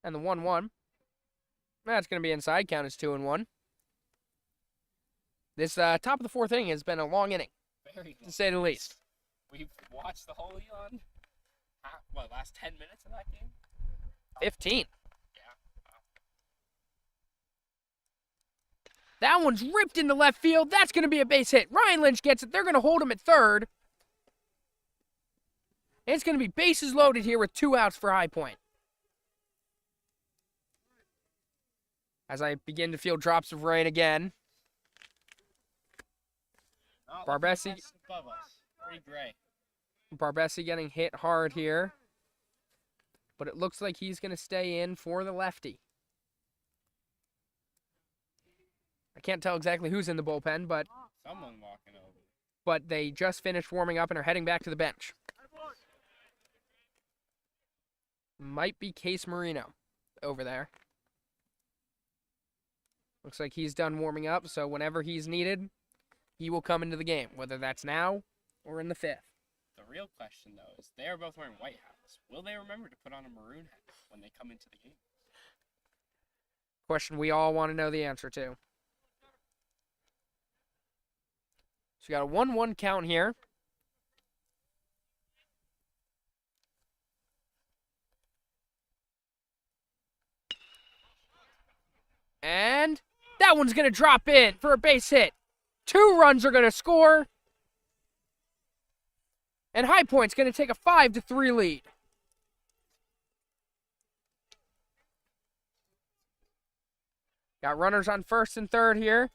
And the 1-1. That's going to be inside. Count is 2-1. This top of the fourth inning has been a long inning, Very to say the least. We've watched the whole Elon, last 10 minutes of that game? 15. Yeah. That one's ripped into left field. That's going to be a base hit. Ryan Lynch gets it. They're going to hold him at third. And it's going to be bases loaded here with 2 outs for High Point. As I begin to feel drops of rain again. Barbesi. Above us. Pretty gray. Barbesi getting hit hard here. But it looks like he's going to stay in for the lefty. I can't tell exactly who's in the bullpen, but Someone walking over. but they just finished warming up and are heading back to the bench. Might be Case Marino over there. Looks like he's done warming up, so whenever he's needed, he will come into the game, whether that's now or in the 5th. The real question, though, is they are both wearing white hats. Will they remember to put on a maroon hat when they come into the game? Question we all want to know the answer to. So we got a 1-1 count here. And that one's going to drop in for a base hit. 2 runs are going to score. And High Point's going to take a 5-3 lead. Got runners on first and third here.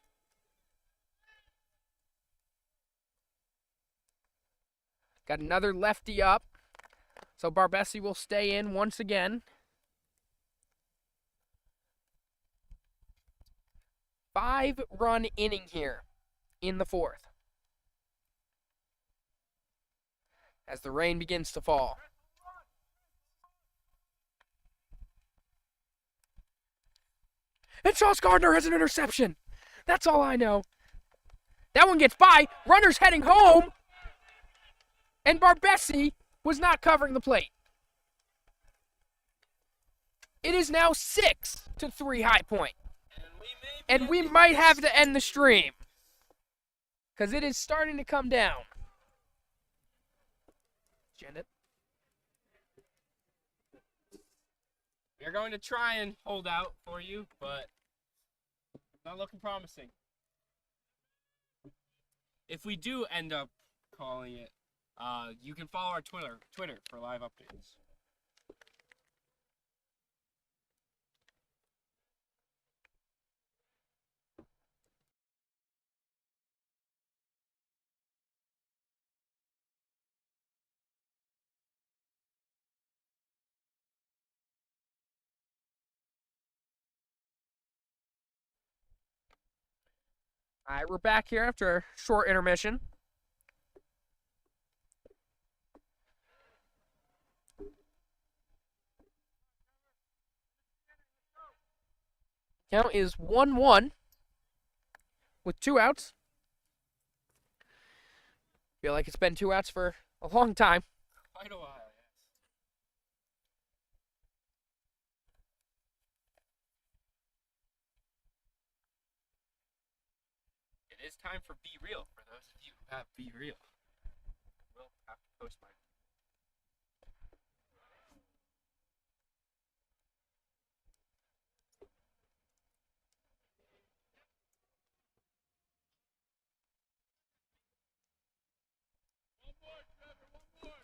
Got another lefty up. So Barbesi will stay in once again. 5-run inning here in the 4th. As the rain begins to fall. And Sauce Gardner has an interception. That's all I know. That one gets by. Runner's heading home. And Barbesi was not covering the plate. It is now 6-3 High Point. And we might have to end the stream. Because it is starting to come down. Janet. We are going to try and hold out for you, but not looking promising. If we do end up calling it, you can follow our Twitter for live updates. All right, we're back here after a short intermission. Count is 1-1 with 2 outs. Feel like it's been 2 outs for a long time. Quite a while, yes. It is time for Be Real for those of you who have Be Real. We'll have to post mine. One more.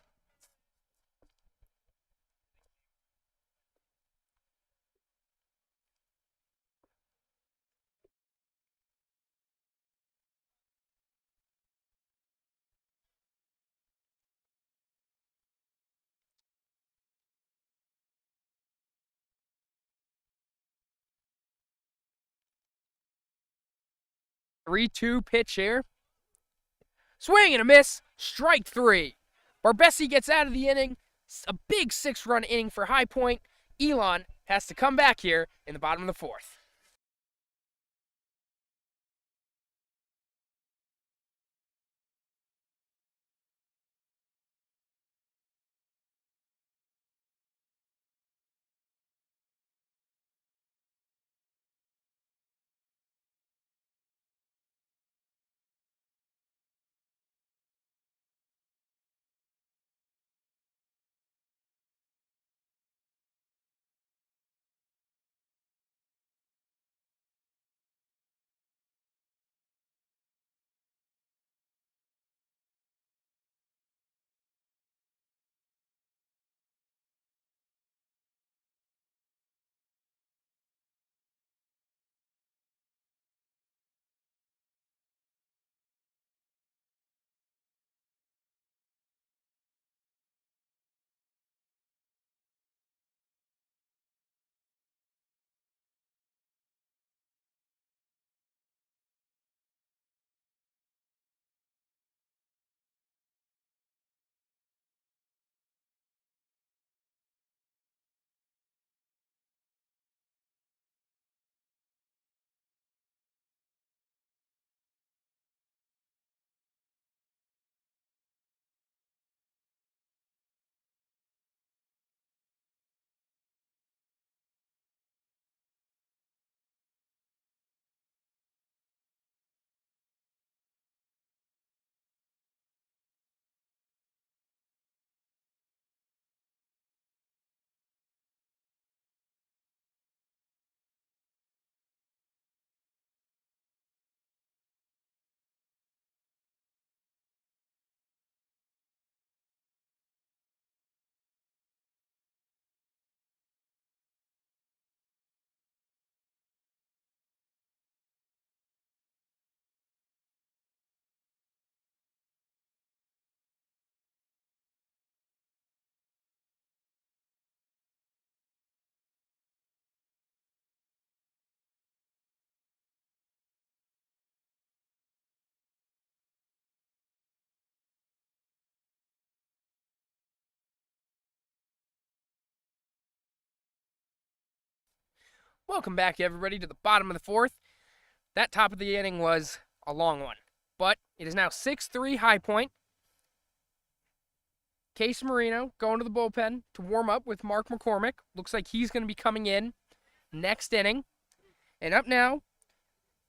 3-2 pitch here. Swing and a miss. Strike 3. Barbesi gets out of the inning. A big 6-run inning for High Point. Elon has to come back here in the bottom of the 4th. Welcome back, everybody, to the bottom of the fourth. That top of the inning was a long one, but it is now 6-3 High Point. Case Marino going to the bullpen to warm up with Mark McCormick. Looks like he's going to be coming in next inning. And up now,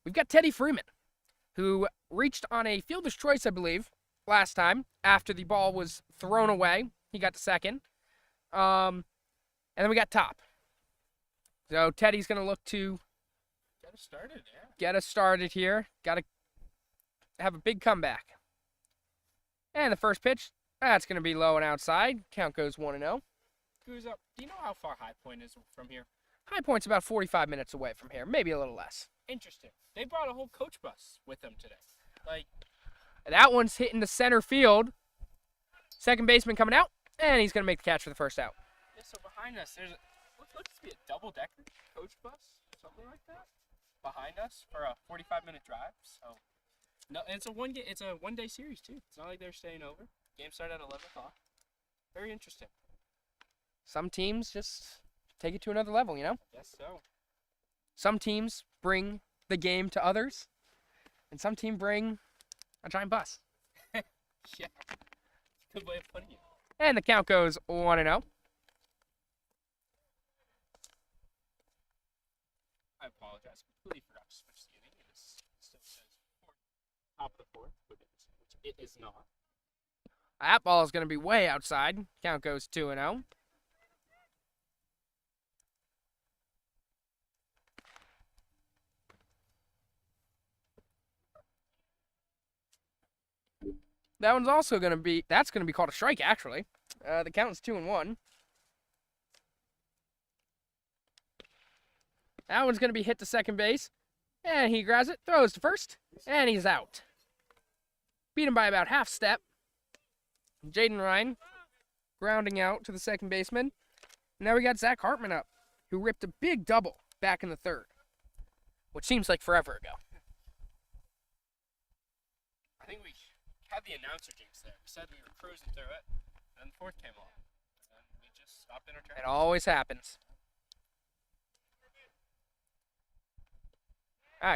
we've got Teddy Freeman, who reached on a fielder's choice, I believe, last time after the ball was thrown away. He got to second. And then we got Top. So Teddy's going to look to get us started here. Got to have a big comeback. And the first pitch, that's going to be low and outside. Count goes 1-0. Who's up? Do you know how far High Point is from here? High Point's about 45 minutes away from here, maybe a little less. Interesting. They brought a whole coach bus with them today. That one's hitting the center field. Second baseman coming out, and he's going to make the catch for the first out. Yeah, so behind us, there's looks to be a double-decker coach bus, something like that, behind us for a 45-minute drive. So, no, it's a one-day series too. It's not like they're staying over. Game started at 11 o'clock. Very interesting. Some teams just take it to another level, you know? Yes, so. Some teams bring the game to others, and some teams bring a giant bus. Yeah. Good way of putting it. And the count goes 1-0. I apologize. Completely forgot to switch the inning. It still says top of the fourth, which it is not. That ball is going to be way outside. Count goes 2-0. That one's also going to be, that's going to be called a strike, actually. The count is 2-1. That one's going to be hit to second base. And he grabs it, throws to first, and he's out. Beat him by about half step. Jaden Ryan grounding out to the second baseman. Now we got Zach Hartman up, who ripped a big double back in the third, which seems like forever ago. I think we had the announcer jinx there. We said we were cruising through it, and the fourth came along. And we just stopped in our tracks. It always happens.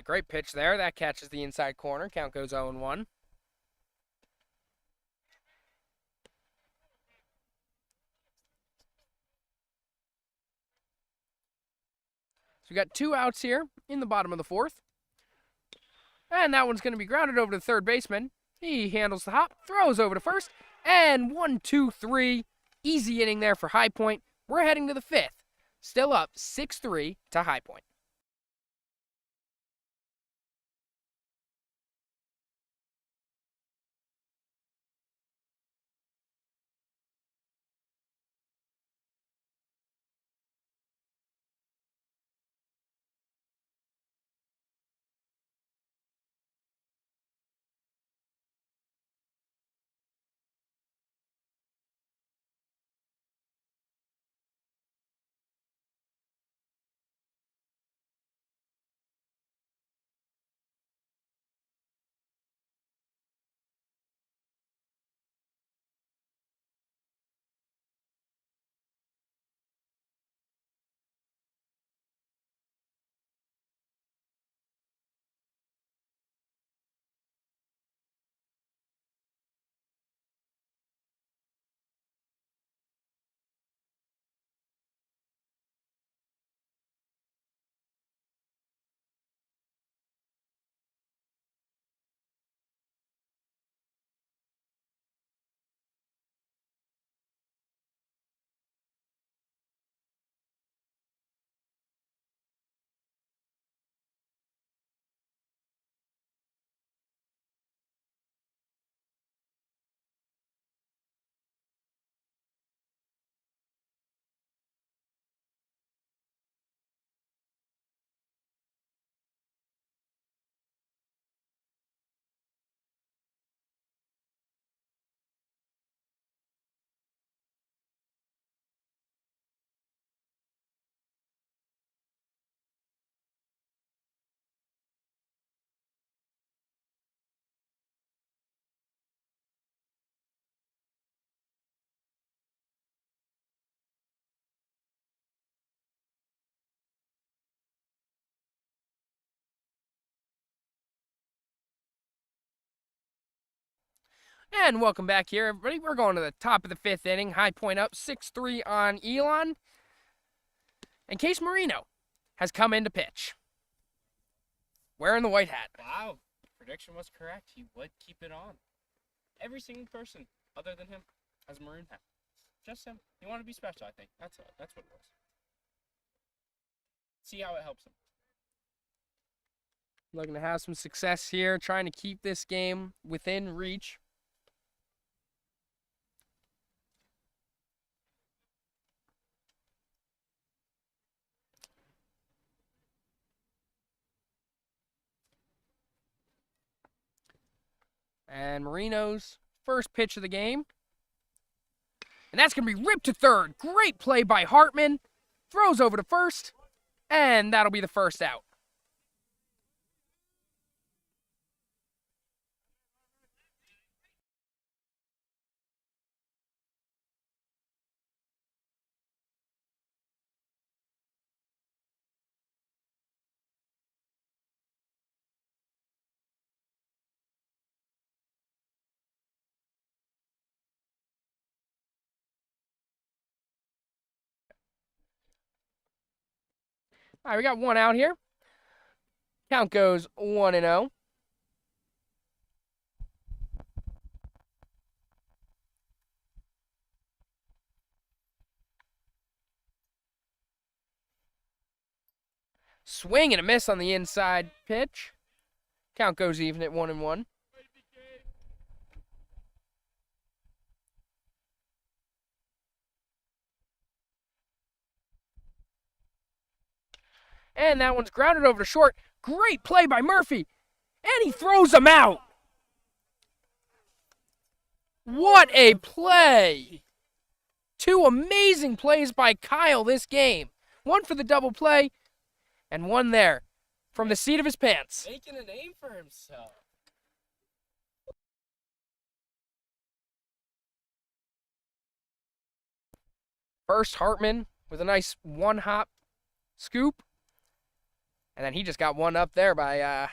Great pitch there. That catches the inside corner. Count goes 0-1. So we got 2 outs here in the bottom of the fourth. And that one's going to be grounded over to the third baseman. He handles the hop, throws over to first, and 1-2-3. Easy inning there for High Point. We're heading to the fifth. Still up 6-3 to High Point. And welcome back here, everybody. We're going to the top of the 5th inning. High point up, 6-3 on Elon. And Case Marino has come in to pitch. Wearing the white hat. Wow, prediction was correct. He would keep it on. Every single person other than him has a maroon hat. Just him. He wanted to be special, I think. That's what it was. See how it helps him. Looking to have some success here, trying to keep this game within reach. And Marino's first pitch of the game. And that's going to be ripped to third. Great play by Hartman. Throws over to first. And that'll be the first out. All right, we got one out here. Count goes 1-0. Swing and a miss on the inside pitch. Count goes even at 1-1. And that one's grounded over to short. Great play by Murphy. And he throws him out. What a play. Two amazing plays by Kyle this game. One for the double play, and one there from the seat of his pants. Making a name for himself. First, Hartman with a nice one-hop scoop. And then he just got one up there by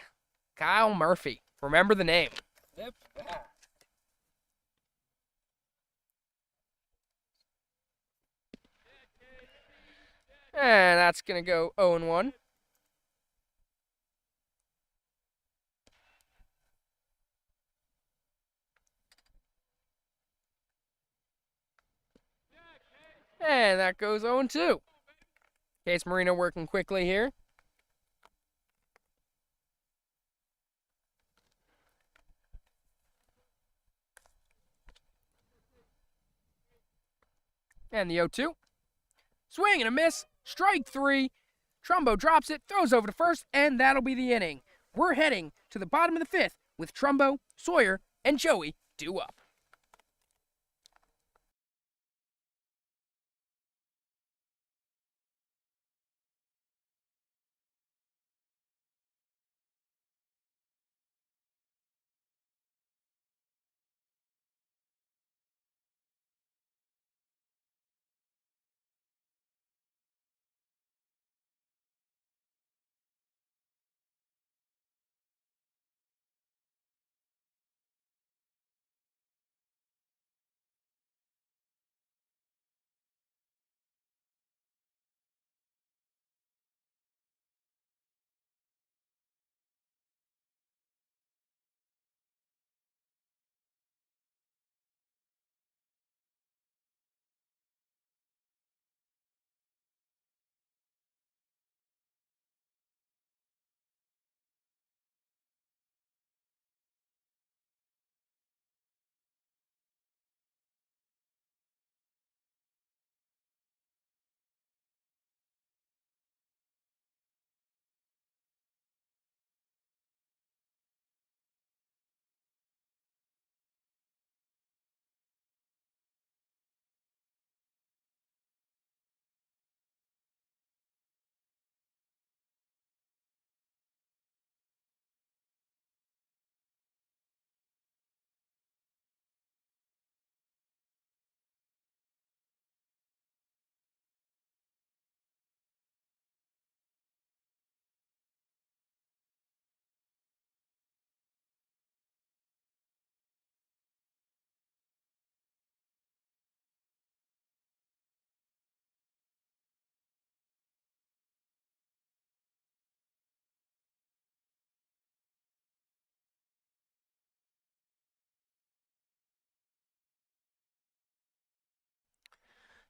Kyle Murphy. Remember the name. Zip that. And that's going to go 0-1. And that goes 0-2. Case Marino working quickly here. And the 0-2. Swing and a miss. Strike 3. Trumbo drops it, throws over to first, and that'll be the inning. We're heading to the bottom of the 5th with Trumbo, Sawyer, and Joey due up.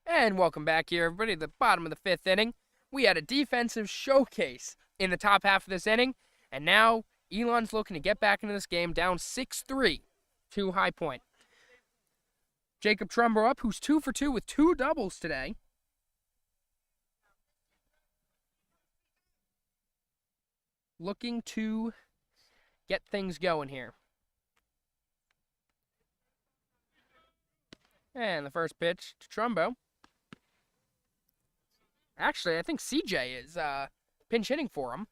And welcome back here, everybody, to the bottom of the fifth inning. We had a defensive showcase in the top half of this inning, and now Elon's looking to get back into this game down 6-3 to High Point. Jacob Trumbo up, who's 2 for 2 with 2 doubles today. Looking to get things going here. And the first pitch to Trumbo. Actually, I think CJ is pinch hitting for him.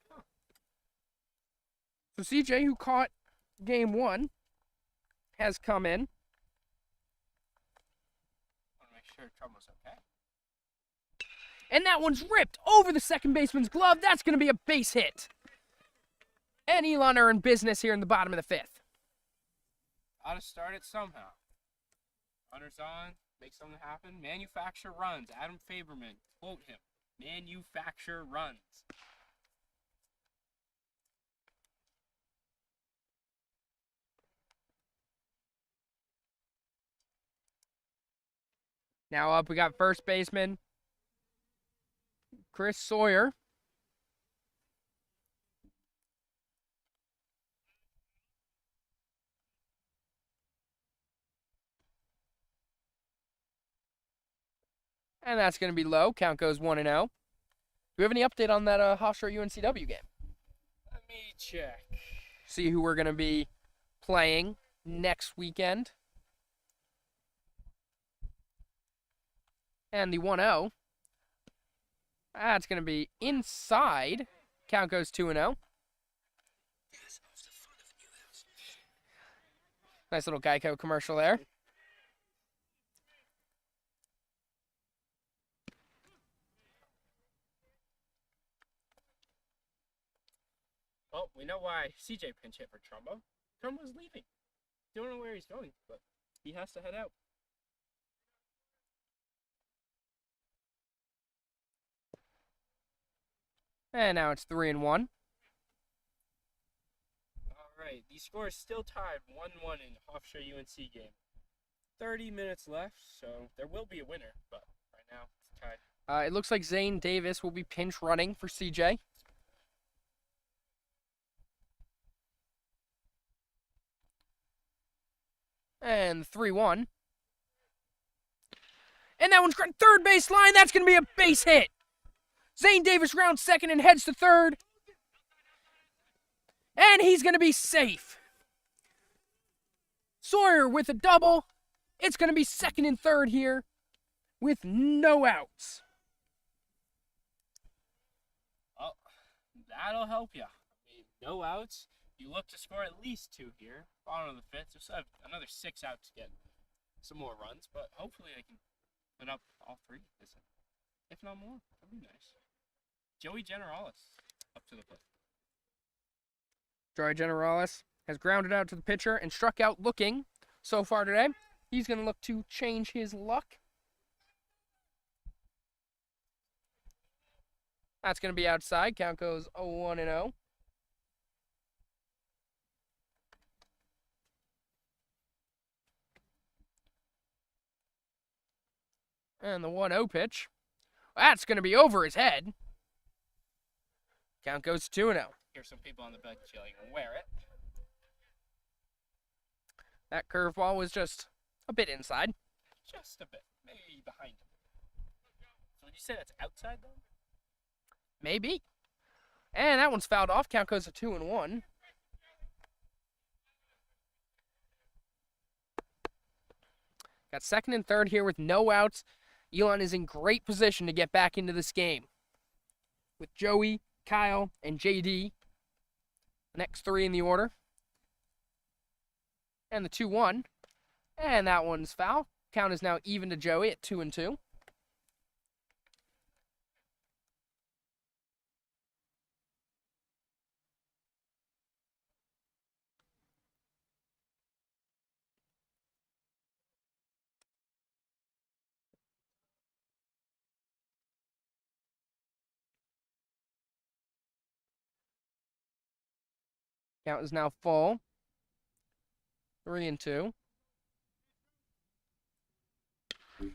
So CJ, who caught game 1, has come in. Want to make sure Trumbo's okay. And that one's ripped over the second baseman's glove. That's going to be a base hit. And Elon are in business here in the bottom of the fifth. Gotta start it somehow. Runners on, make something happen. Manufacture runs. Adam Faberman, quote him. Manufacture runs. Now up, we got first baseman Chris Sawyer. And that's going to be low. Count goes 1-0. Do we have any update on that Hofstra UNCW game? Let me check. See who we're going to be playing next weekend. And the 1-0. That's going to be inside. Count goes 2-0. Nice little Geico commercial there. Well, we know why CJ pinch hit for Trumbo. Trumbo's leaving. Don't know where he's going, but he has to head out. And now it's 3-1. All right, the score is still tied 1-1 in Hofstra UNC game. 30 minutes left, so there will be a winner, but right now it's tied. It looks like Zane Davis will be pinch running for CJ. And 3-1. And that one's got third base line. That's going to be a base hit. Zane Davis rounds second and heads to third. And he's going to be safe. Sawyer with a double. It's going to be second and third here with no outs. Well, that'll help you. I mean, no outs. You look to score at least 2 here. Bottom of the fifth. Just have another 6 out to get some more runs, but hopefully they can put up all 3. If not more, that'd be nice. Joey Generalis up to the plate. Joey Generalis has grounded out to the pitcher and struck out looking so far today. He's going to look to change his luck. That's going to be outside. Count goes 1-0. And the 1-0 pitch. That's going to be over his head. Count goes 2-0. Here's some people on the bench yelling, wear it. That curveball was just a bit inside. Just a bit. Maybe behind him. So would you say that's outside, though? Maybe. And that one's fouled off. Count goes to 2-1. Got second and third here with no outs. Elon is in great position to get back into this game. With Joey, Kyle, and JD. The next 3 in the order. And the 2-1. And that one's foul. Count is now even to Joey at 2-2. Count is now full. 3-2.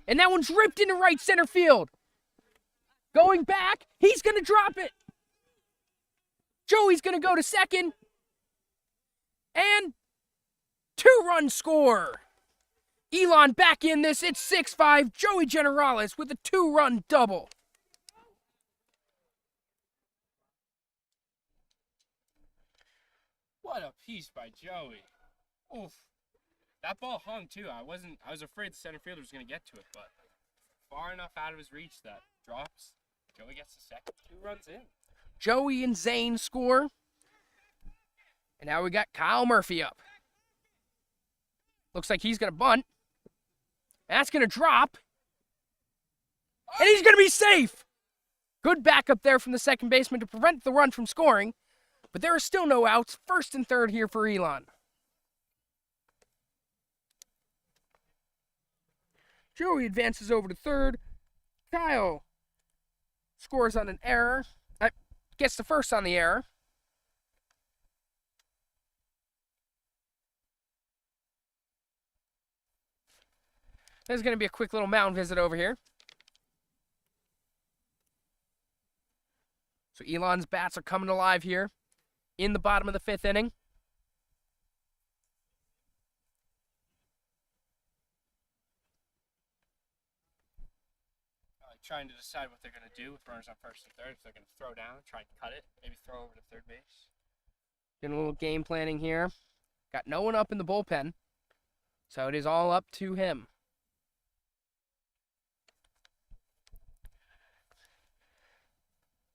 And that one's ripped into right center field. Going back, he's going to drop it. Joey's going to go to second. And 2-run score. Elon back in this. It's 6-5. Joey Generales with a 2-run double. What a piece by Joey. Oof. That ball hung too. I was afraid the center fielder was going to get to it, but far enough out of his reach that drops. Joey gets the second. 2 runs in. Joey and Zane score. And now we got Kyle Murphy up. Looks like he's going to bunt. That's going to drop. And he's going to be safe. Good backup there from the second baseman to prevent the run from scoring. But there are still no outs. First and third here for Elon. Joey advances over to third. Kyle scores on an error. Gets the first on the error. There's going to be a quick little mound visit over here. So Elon's bats are coming alive here in the bottom of the 5th inning. Trying to decide what they're going to do with runners on first and third. If they're going to throw down, try and cut it, maybe throw over to third base. Getting a little game planning here. Got no one up in the bullpen, so it is all up to him.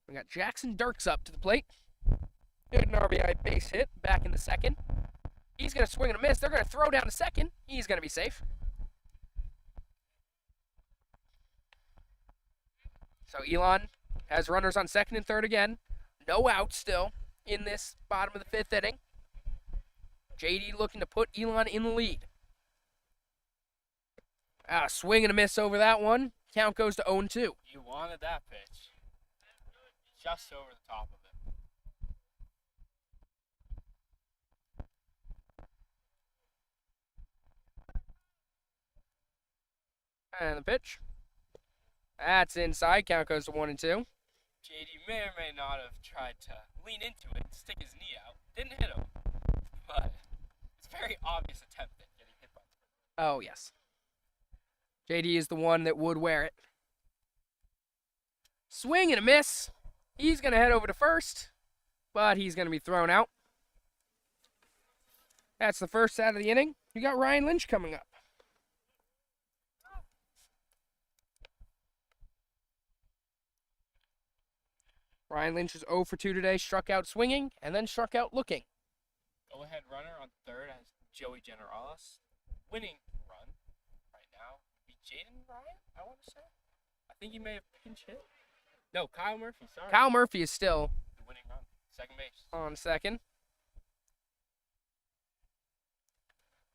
We got Jackson Dirks up to the plate. Good an RBI base hit back in the second. He's going to swing and a miss. They're going to throw down to second. He's going to be safe. So Elon has runners on second and third again. No outs still in this bottom of the 5th inning. JD looking to put Elon in the lead. Swing and a miss over that one. Count goes to 0-2. You wanted that pitch. Just over the top of it. And the pitch. That's inside. Count goes to 1-2. JD may or may not have tried to lean into it, stick his knee out. Didn't hit him, but it's a very obvious attempt at getting hit by the Oh, yes. JD is the one that would wear it. Swing and a miss. He's going to head over to first, but he's going to be thrown out. That's the first out of the inning. You got Ryan Lynch coming up. Ryan Lynch is 0 for 2 today, struck out swinging, and then struck out looking. Go-ahead runner on third has Joey Generales. Winning run right now would be Jaden Ryan, I want to say. I think he may have pinch hit. No, Kyle Murphy, sorry. Kyle Murphy is still The winning run. Second base. on second.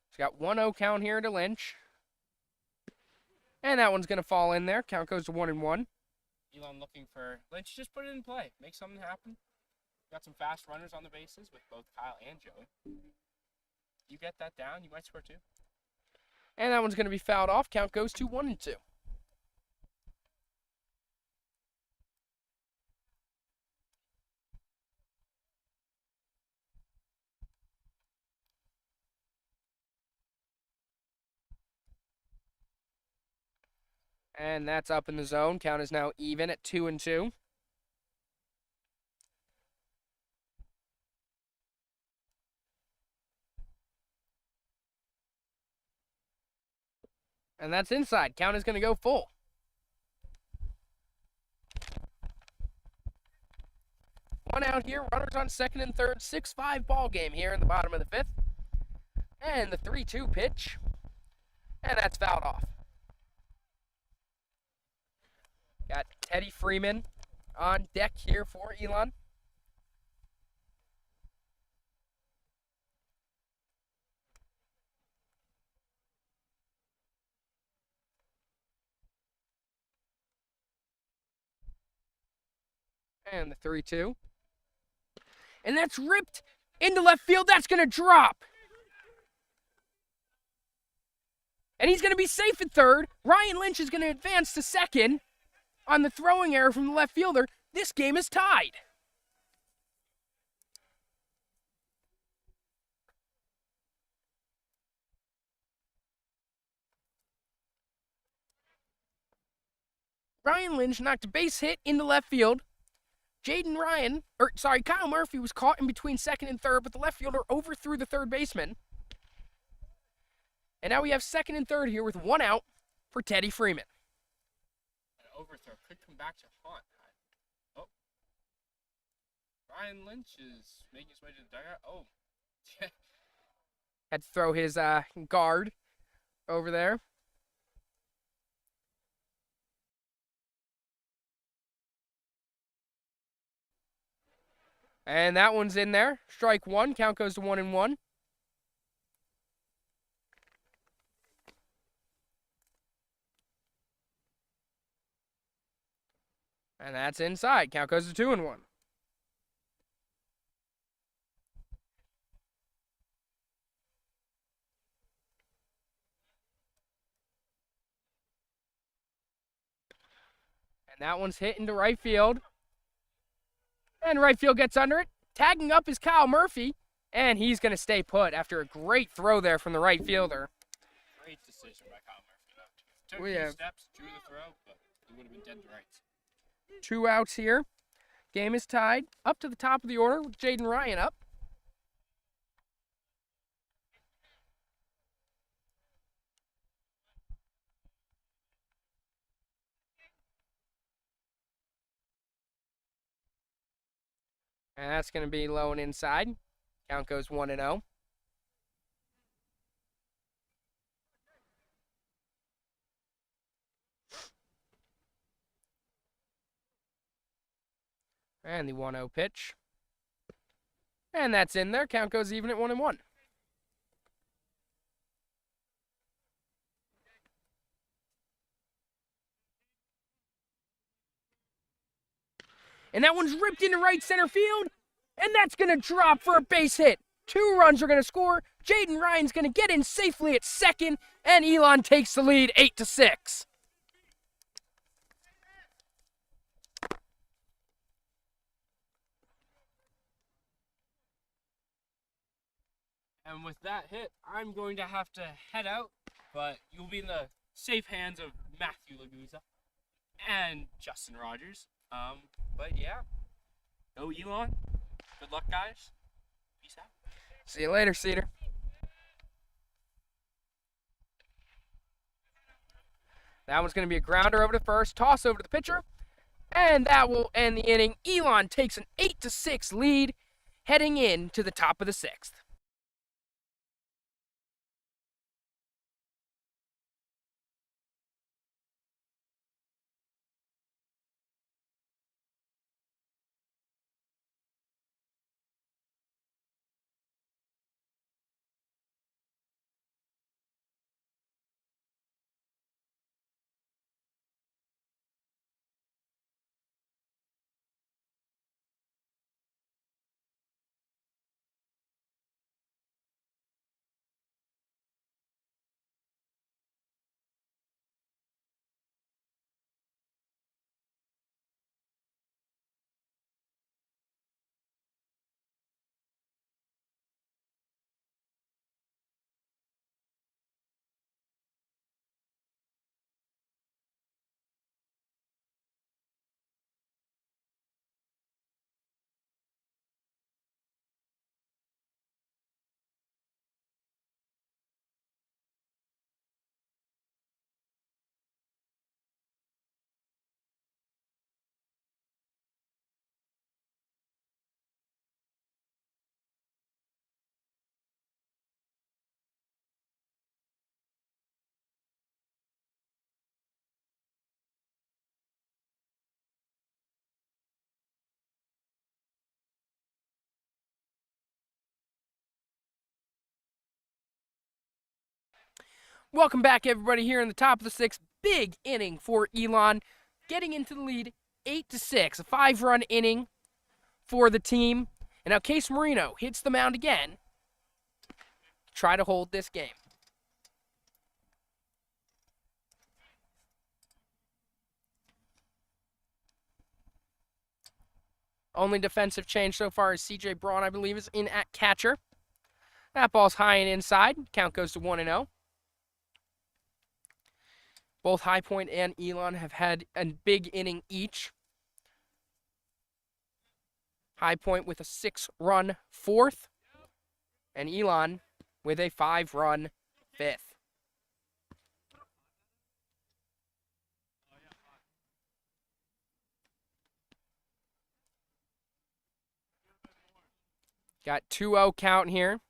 He's got 1-0 count here to Lynch. And that one's going to fall in there. Count goes to 1-1. Elon looking for Lynch, just put it in play. Make something happen. Got some fast runners on the bases with both Kyle and Joey. You get that down, you might score 2. And that one's going to be fouled off. Count goes to 1-2. And that's up in the zone. Count is now even at 2-2. And that's inside. Count is going to go full. One out here. Runners on second and third. 6-5 ball game here in the bottom of the 5th. And the 3-2 pitch. And that's fouled off. Got Teddy Freeman on deck here for Elon. And the 3-2. And that's ripped into left field. That's going to drop. And he's going to be safe at third. Ryan Lynch is going to advance to second on the throwing error from the left fielder. This game is tied. Ryan Lynch knocked a base hit into left field. Kyle Murphy was caught in between second and third, but the left fielder overthrew the third baseman. And now we have second and third here with one out for Teddy Freeman. An overthrow could come back to haunt. Oh. Ryan Lynch is making his way to the dugout. Oh. Had to throw his guard over there. And that one's in there. Strike one. Count goes to 1-1. And that's inside. Count goes to 2-1. And that one's hit into right field. And right field gets under it. Tagging up is Kyle Murphy. And he's going to stay put after a great throw there from the right fielder. Great decision by Kyle Murphy. Took We a few have steps, drew the throw, but he would have been dead to rights. 2 outs here. Game is tied. Up to the top of the order with Jaden Ryan up. And that's going to be low and inside. Count goes 1-0. And the 1-0 pitch. And that's in there. Count goes even at 1-1. And that one's ripped into right center field. And that's going to drop for a base hit. 2 runs are going to score. Jaden Ryan's going to get in safely at second. And Elon takes the lead 8-6. And with that hit, I'm going to have to head out, but you'll be in the safe hands of Matthew Laguza and Justin Rogers. But yeah, go Elon. Good luck, guys. Peace out. See you later, Cedar. That one's going to be a grounder over to first, toss over to the pitcher, and that will end the inning. Elon takes an 8-6 lead heading in to the top of the 6th. Welcome back, everybody, here in the top of the 6th. Big inning for Elon, getting into the lead 8-6. A 5-run inning for the team. And now Case Marino hits the mound again. Try to hold this game. Only defensive change so far is C.J. Braun, I believe, is in at catcher. That ball's high and inside. Count goes to 1-0. Both High Point and Elon have had a big inning each. High Point with a 6-run fourth, and Elon with a 5-run fifth. Got 2-0 count here.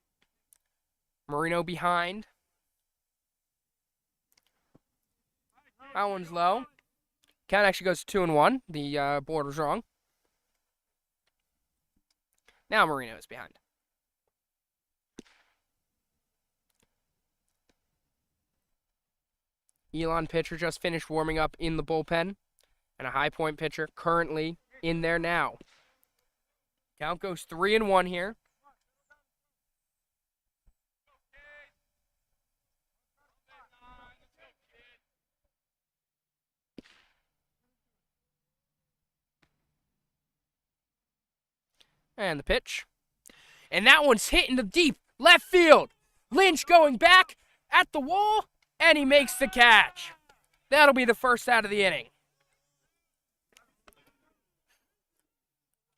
Marino behind. That one's low. Count actually goes to 2-1. The board was wrong. Now Marino is behind. Elon pitcher just finished warming up in the bullpen. And a High Point pitcher currently in there now. Count goes 3-1 here. And the pitch. And that one's hit into deep left field. Lynch going back at the wall, and he makes the catch. That'll be the first out of the inning.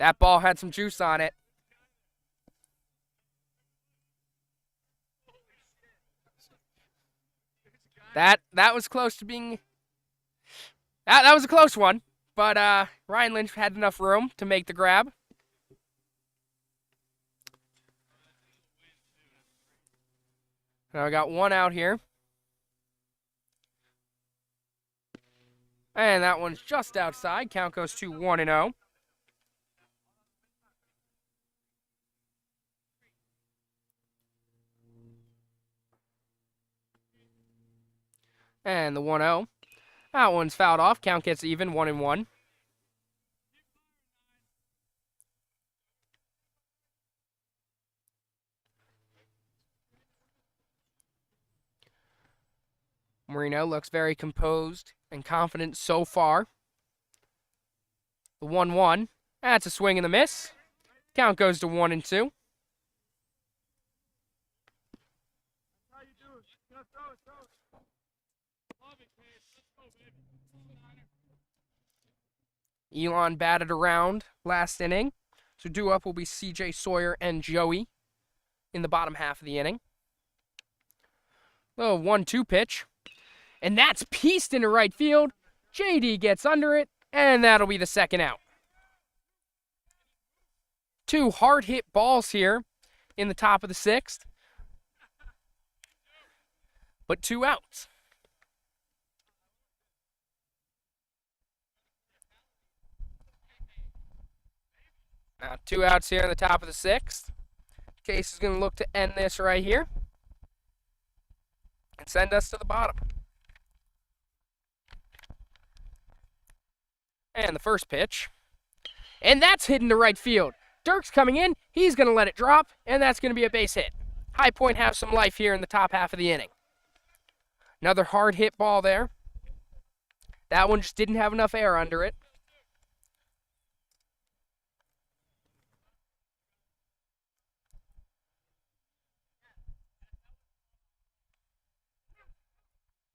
That ball had some juice on it. That was close to being... That was a close one, but Ryan Lynch had enough room to make the grab. Now I got one out here. And that one's just outside. Count goes to 1-0. And the 1-0. That one's fouled off. Count gets even, 1-1. Marino looks very composed and confident so far. The 1-1. That's a swing and a miss. Count goes to 1-2. Elon batted around last inning. So due up will be CJ Sawyer and Joey in the bottom half of the inning. Little 1-2 pitch. And that's pieced into right field. JD gets under it, and that'll be the second out. Two hard-hit balls here in the top of the sixth. But 2 outs. Now 2 outs here in the top of the sixth. Case is going to look to end this right here and send us to the bottom. And the first pitch. And that's hidden to right field. Dirk's coming in. He's going to let it drop, and that's going to be a base hit. High Point have some life here in the top half of the inning. Another hard hit ball there. That one just didn't have enough air under it.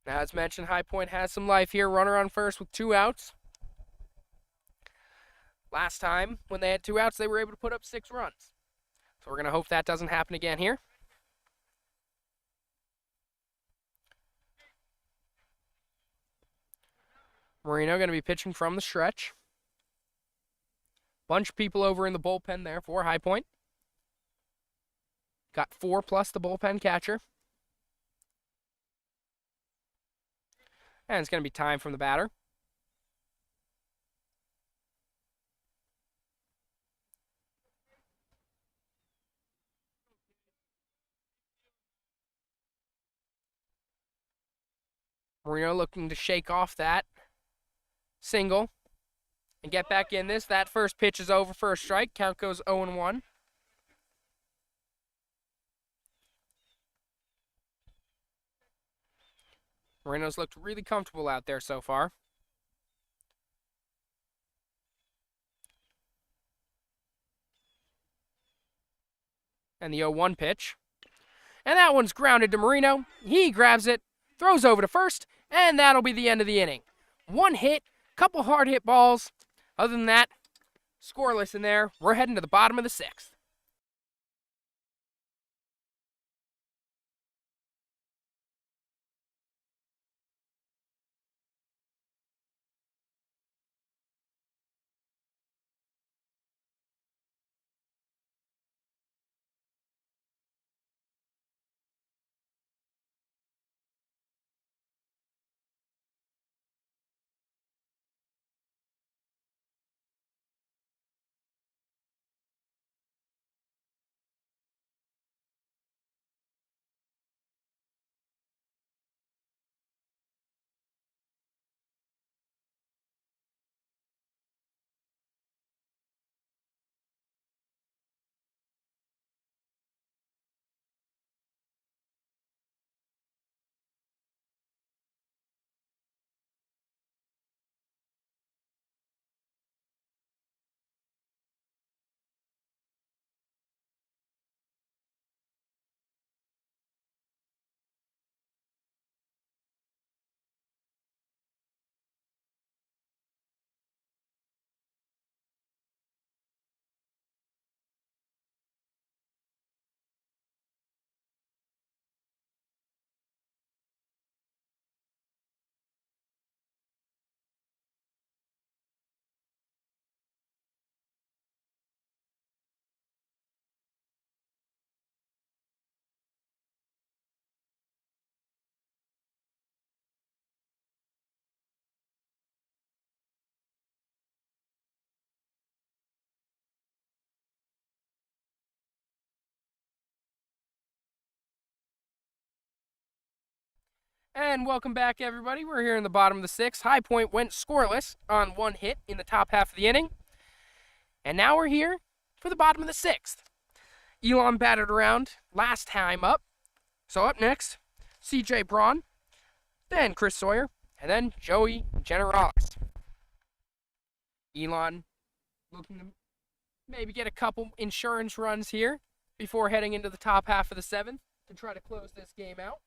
Now, as mentioned, High Point has some life here. Runner on first with 2 outs. Last time, when they had 2 outs, they were able to put up 6 runs. So we're going to hope that doesn't happen again here. Marino going to be pitching from the stretch. Bunch of people over in the bullpen there for High Point. Got 4 plus the bullpen catcher. And it's going to be time from the batter. Marino looking to shake off that single and get back in this. That first pitch is over for a strike. Count goes 0-1. Marino's looked really comfortable out there so far. And the 0-1 pitch. And that one's grounded to Marino. He grabs it, throws over to first, and that'll be the end of the inning. One hit, couple hard hit balls. Other than that, scoreless in there. We're heading to the bottom of the 6th. And welcome back, everybody. We're here in the bottom of the 6th. High Point went scoreless on 1 hit in the top half of the inning. And now we're here for the bottom of the 6th. Elon batted around last time up. So up next, CJ Braun, then Chris Sawyer, and then Joey Generales. Elon looking to maybe get a couple insurance runs here before heading into the top half of the 7th to try to close this game out.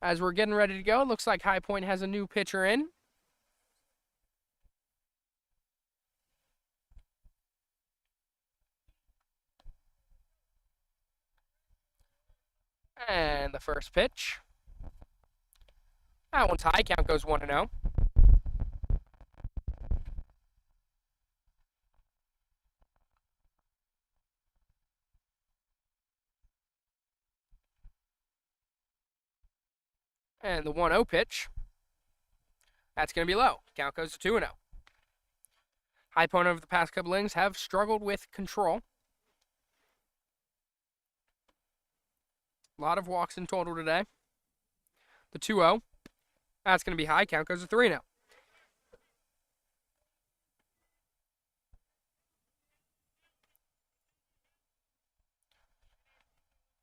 As we're getting ready to go, it looks like High Point has a new pitcher in. And the first pitch. That one's high. Count goes 1-0. And the 1-0 pitch. That's going to be low. Count goes to 2-0. High Point over the past couple innings have struggled with control. A lot of walks in total today. The 2-0. That's going to be high. Count goes to 3-0.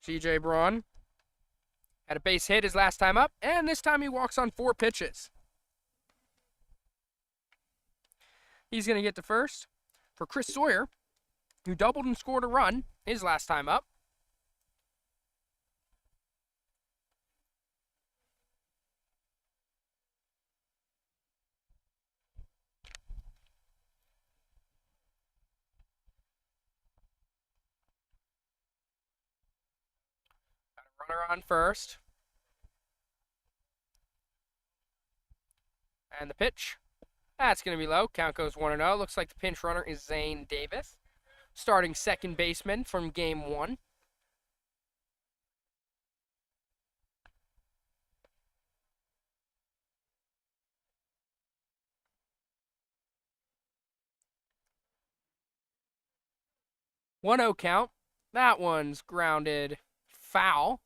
CJ Braun had a base hit his last time up, and this time he walks on 4 pitches. He's going to get to first for Chris Sawyer, who doubled and scored a run his last time up. Runner on first. And the pitch. That's going to be low. Count goes 1-0. Looks like the pinch runner is Zane Davis, starting second baseman from game 1. One-0 count. That one's grounded foul.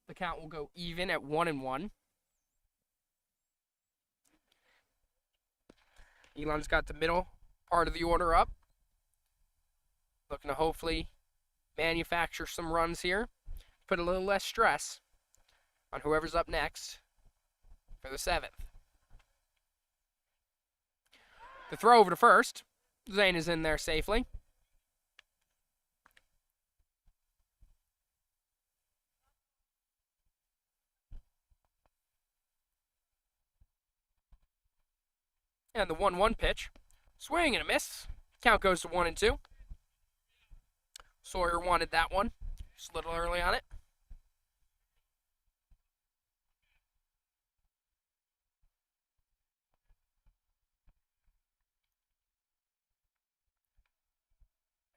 The count will go even at 1-1. Elon's got the middle part of the order up. Looking to hopefully manufacture some runs here. Put a little less stress on whoever's up next for the 7th. The throw over to first. Zane is in there safely. And the 1-1 pitch. Swing and a miss. Count goes to 1-2. Sawyer wanted that one. Just a little early on it.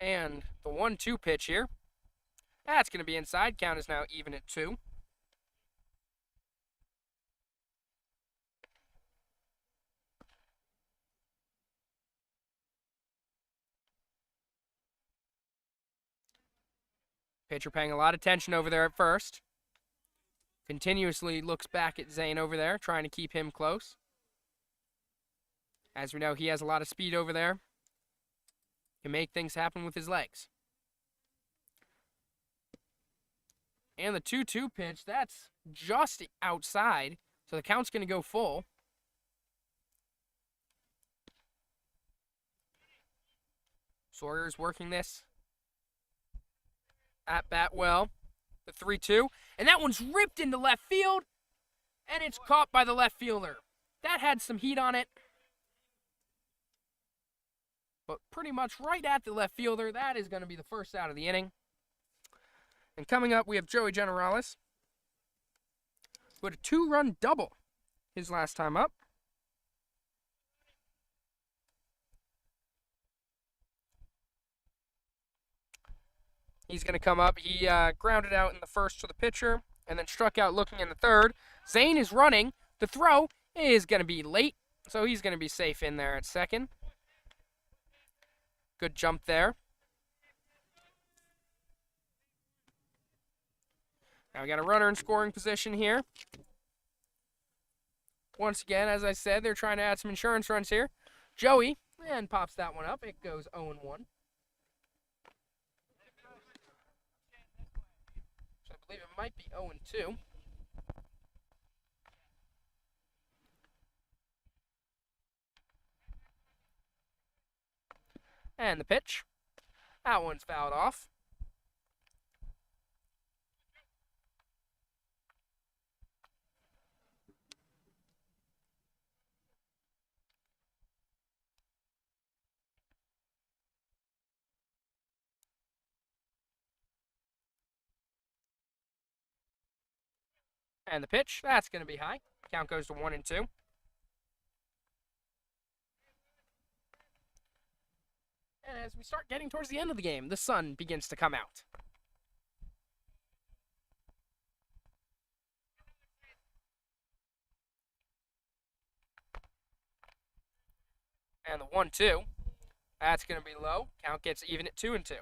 And the 1-2 pitch here. That's going to be inside. Count is now even at 2. Pitcher paying a lot of attention over there at first. Continuously looks back at Zane over there, trying to keep him close. As we know, he has a lot of speed over there. Can make things happen with his legs. And the 2-2 pitch, that's just outside. So the count's going to go full. Sawyer's working this at bat well. The 3-2. And that one's ripped into left field. And it's caught by the left fielder. That had some heat on it. But pretty much right at the left fielder. That is going to be the first out of the inning. And coming up, we have Joey Generales, who had a 2-run double his last time up. He's going to come up. He grounded out in the first to the pitcher and then struck out looking in the third. Zane is running. The throw is going to be late, so he's going to be safe in there at second. Good jump there. Now we got a runner in scoring position here. Once again, as I said, they're trying to add some insurance runs here. Joey, and pops that one up. It goes 0-1. So I believe it might be 0-2. And the pitch. That one's fouled off. And the pitch, that's going to be high. Count goes to 1-2. And as we start getting towards the end of the game, the sun begins to come out. And the 1-2, that's going to be low. Count gets even at 2-2.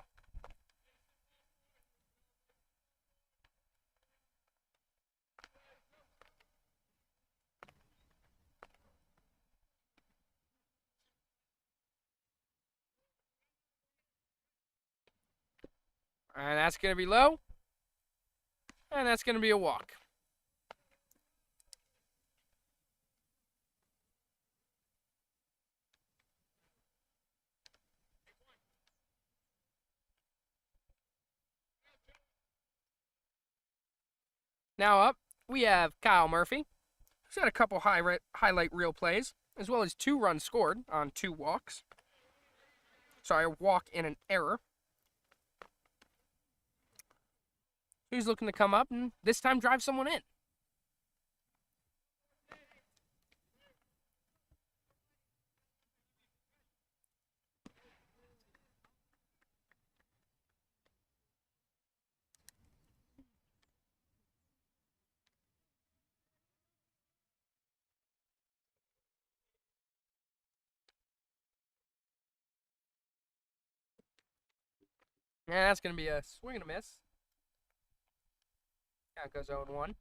And that's going to be low. And that's going to be a walk. Now up, we have Kyle Murphy, who's had a couple highlight reel plays, as well as 2 runs scored on 2 walks. Sorry, a walk and an error. He's looking to come up and this time drive someone in. Yeah, that's going to be a swing and a miss. Count goes 0-1.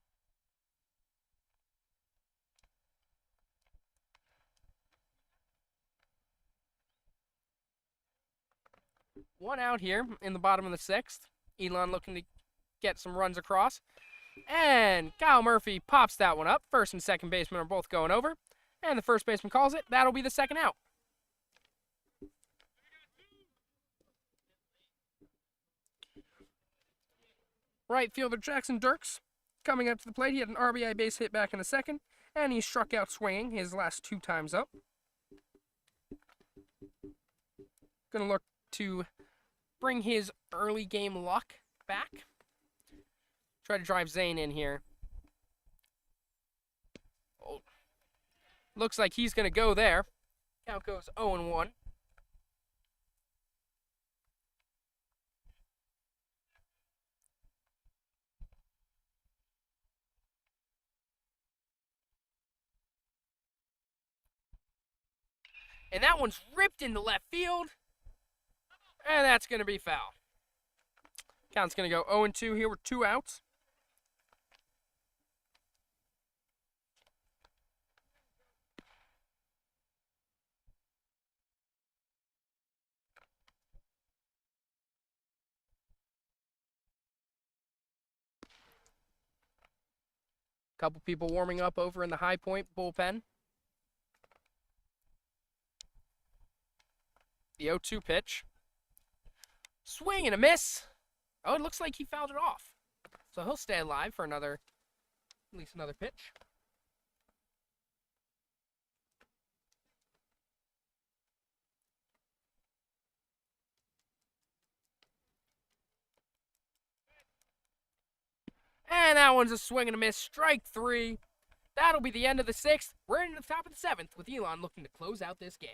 One out here in the bottom of the 6th. Elon looking to get some runs across. And Kyle Murphy pops that one up. First and second baseman are both going over. And the first baseman calls it. That'll be the second out. Right fielder Jackson Dirks coming up to the plate. He had an RBI base hit back in the second, and he struck out swinging his last 2 times up. Gonna look to bring his early game luck back. Try to drive Zane in here. Oh. Looks like he's gonna go there. Count goes 0-1. And that one's ripped into left field. And that's going to be foul. Count's going to go 0-2 here with 2 outs. Couple people warming up over in the High Point bullpen. The 0-2 pitch. Swing and a miss. Oh, it looks like he fouled it off. So he'll stay alive for at least another pitch. And that one's a swing and a miss. Strike 3. That'll be the end of the 6th. We're into the top of the 7th with Elon looking to close out this game.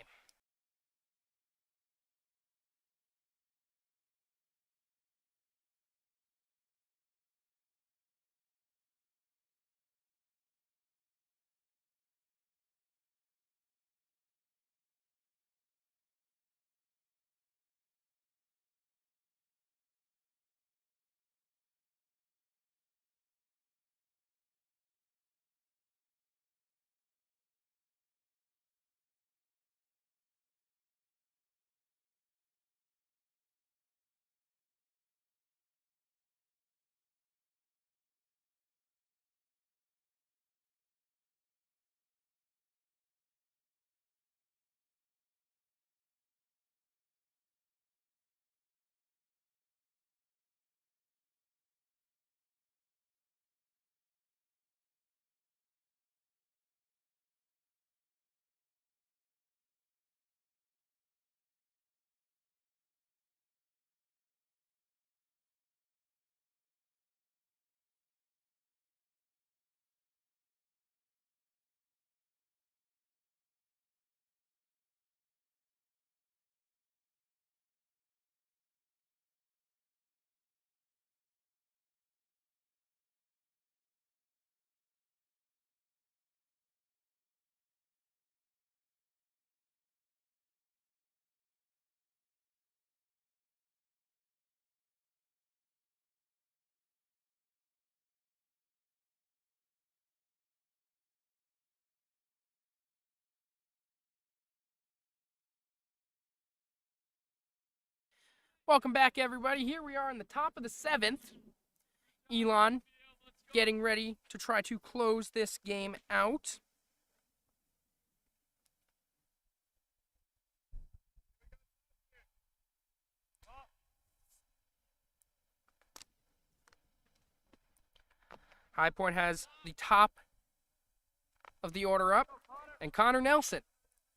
Welcome back, everybody. Here we are in the top of the 7th. Elon getting ready to try to close this game out. High Point has the top of the order up, and Connor Nelson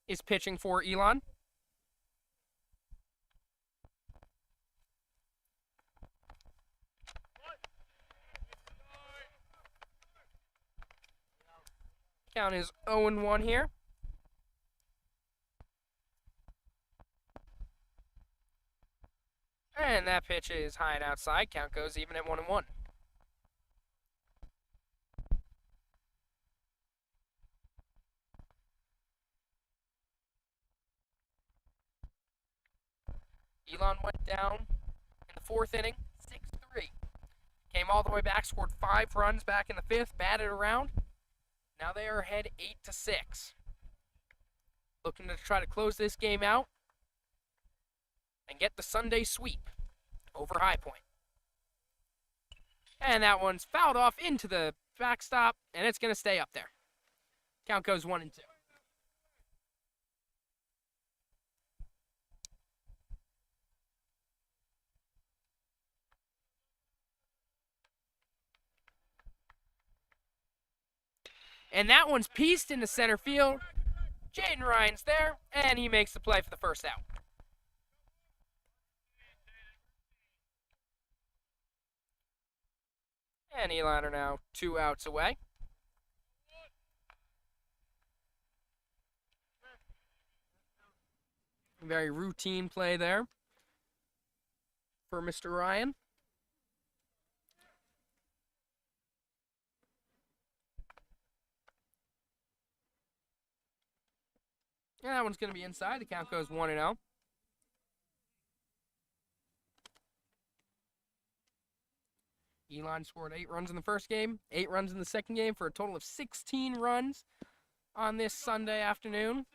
is pitching for Elon. Count is 0-1 here. And that pitch is high and outside. Count goes even at 1-1. Elon went down in the 4th inning, 6-3. Came all the way back, scored 5 runs back in the 5th, batted around. Now they are ahead 8-6. Looking to try to close this game out and get the Sunday sweep over High Point. And that one's fouled off into the backstop, and it's going to stay up there. Count goes 1-2. And that one's pieced into center field. Jaden Ryan's there, and he makes the play for the first out. And Elon are now 2 outs away. Very routine play there for Mr. Ryan. Yeah, that one's going to be inside. The count goes 1-0. Elon scored 8 runs in the first game, 8 runs in the second game for a total of 16 runs on this Sunday afternoon.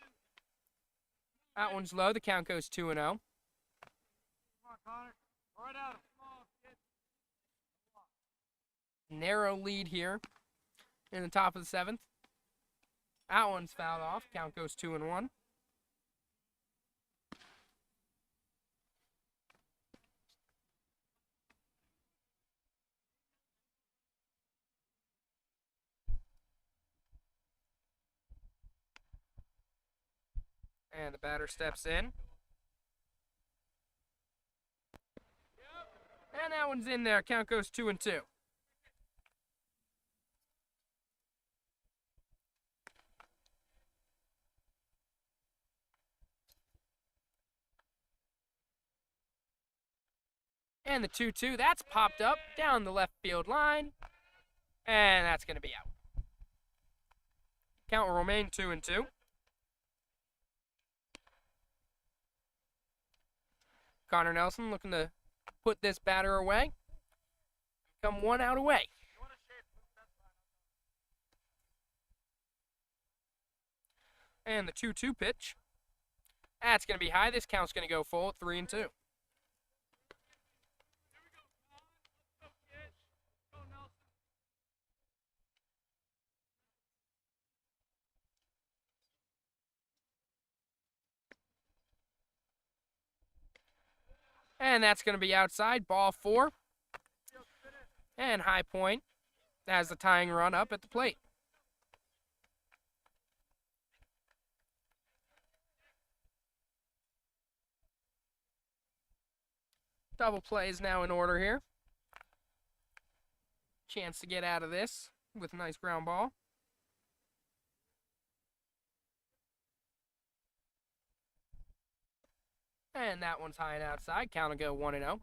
That one's low. The count goes 2-0. Narrow lead here in the top of the 7th. That one's fouled off. Count goes 2-1. And the batter steps in. And that one's in there. Count goes 2-2. And the 2-2, that's popped up down the left field line. And that's going to be out. Count will remain 2-2. Connor Nelson looking to put this batter away. Come 1 out away. And the 2-2 pitch. That's going to be high. This count's going to go full at 3-2. And that's going to be outside, ball 4. And High Point has the tying run up at the plate. Double play is now in order here. Chance to get out of this with a nice ground ball. And that one's high and outside. Count will go 1-0.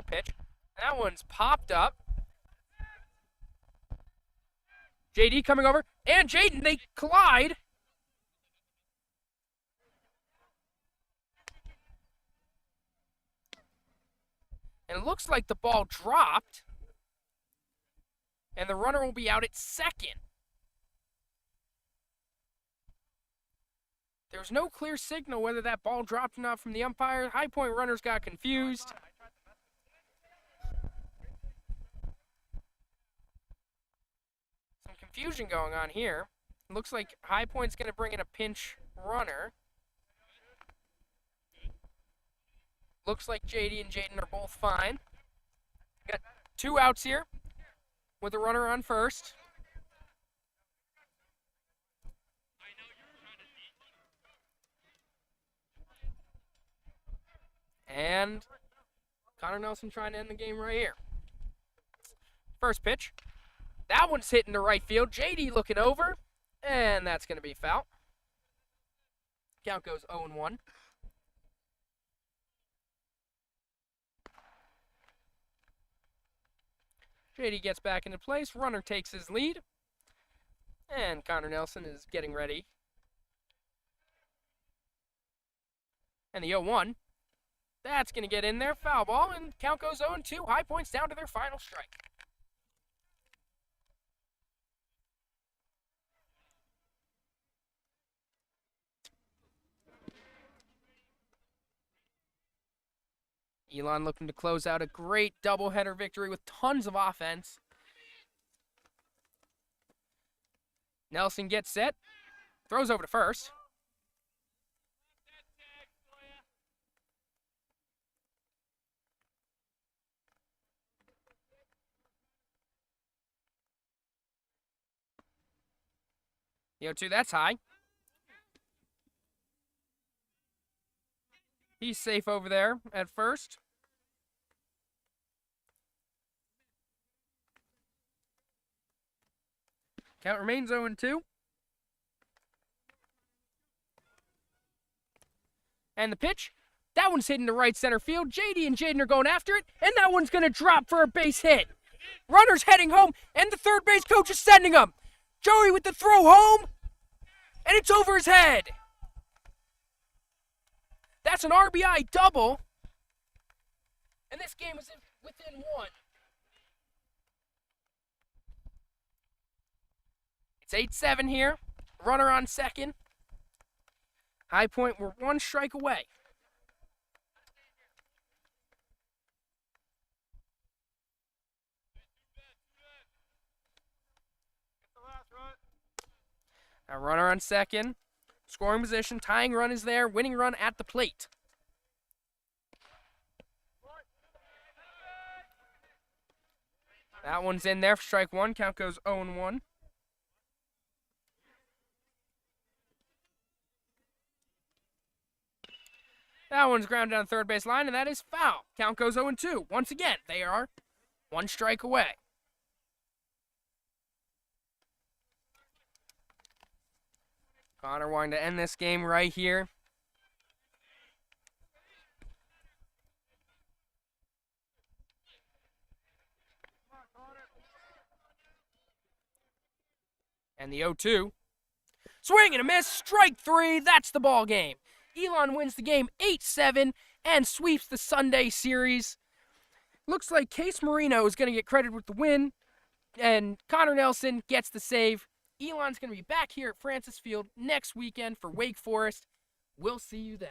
Pitch. That one's popped up. JD coming over. And Jaden, they collide. And it looks like the ball dropped. And the runner will be out at second. There's no clear signal whether that ball dropped or not from the umpire. High Point runners got confused. Some confusion going on here. It looks like High Point's going to bring in a pinch runner. Looks like JD and Jaden are both fine. Got 2 outs here with a runner on first. And Connor Nelson trying to end the game right here. First pitch. That one's hitting to right field. JD looking over. And that's going to be foul. Count goes 0-1. JD gets back into place. Runner takes his lead. And Connor Nelson is getting ready. And the 0-1. That's going to get in there. Foul ball. And count goes 0-2. High Point's down to their final strike. Elon looking to close out a great doubleheader victory with tons of offense. Nelson gets set. Throws over to first. The 0-2, that's high. He's safe over there at first. Count remains 0-2. And the pitch, that one's hitting the right center field. JD and Jaden are going after it, and that one's going to drop for a base hit. Runner's heading home, and the third base coach is sending him. Joey with the throw home, and it's over his head. That's an RBI double, and this game is within one. It's 8-7 here. Runner on second. High Point, we're one strike away. Now runner on second. Scoring position. Tying run is there. Winning run at the plate. That one's in there for strike one. Count goes 0-1. That one's grounded down third base line, and that is foul. Count goes 0-2. Once again, they are one strike away. Connor wanting to end this game right here. And the 0-2. Swing and a miss. Strike three. That's the ball game. Elon wins the game 8-7 and sweeps the Sunday series. Looks like Case Marino is going to get credited with the win, and Connor Nelson gets the save. Elon's going to be back here at Francis Field next weekend for Wake Forest. We'll see you then.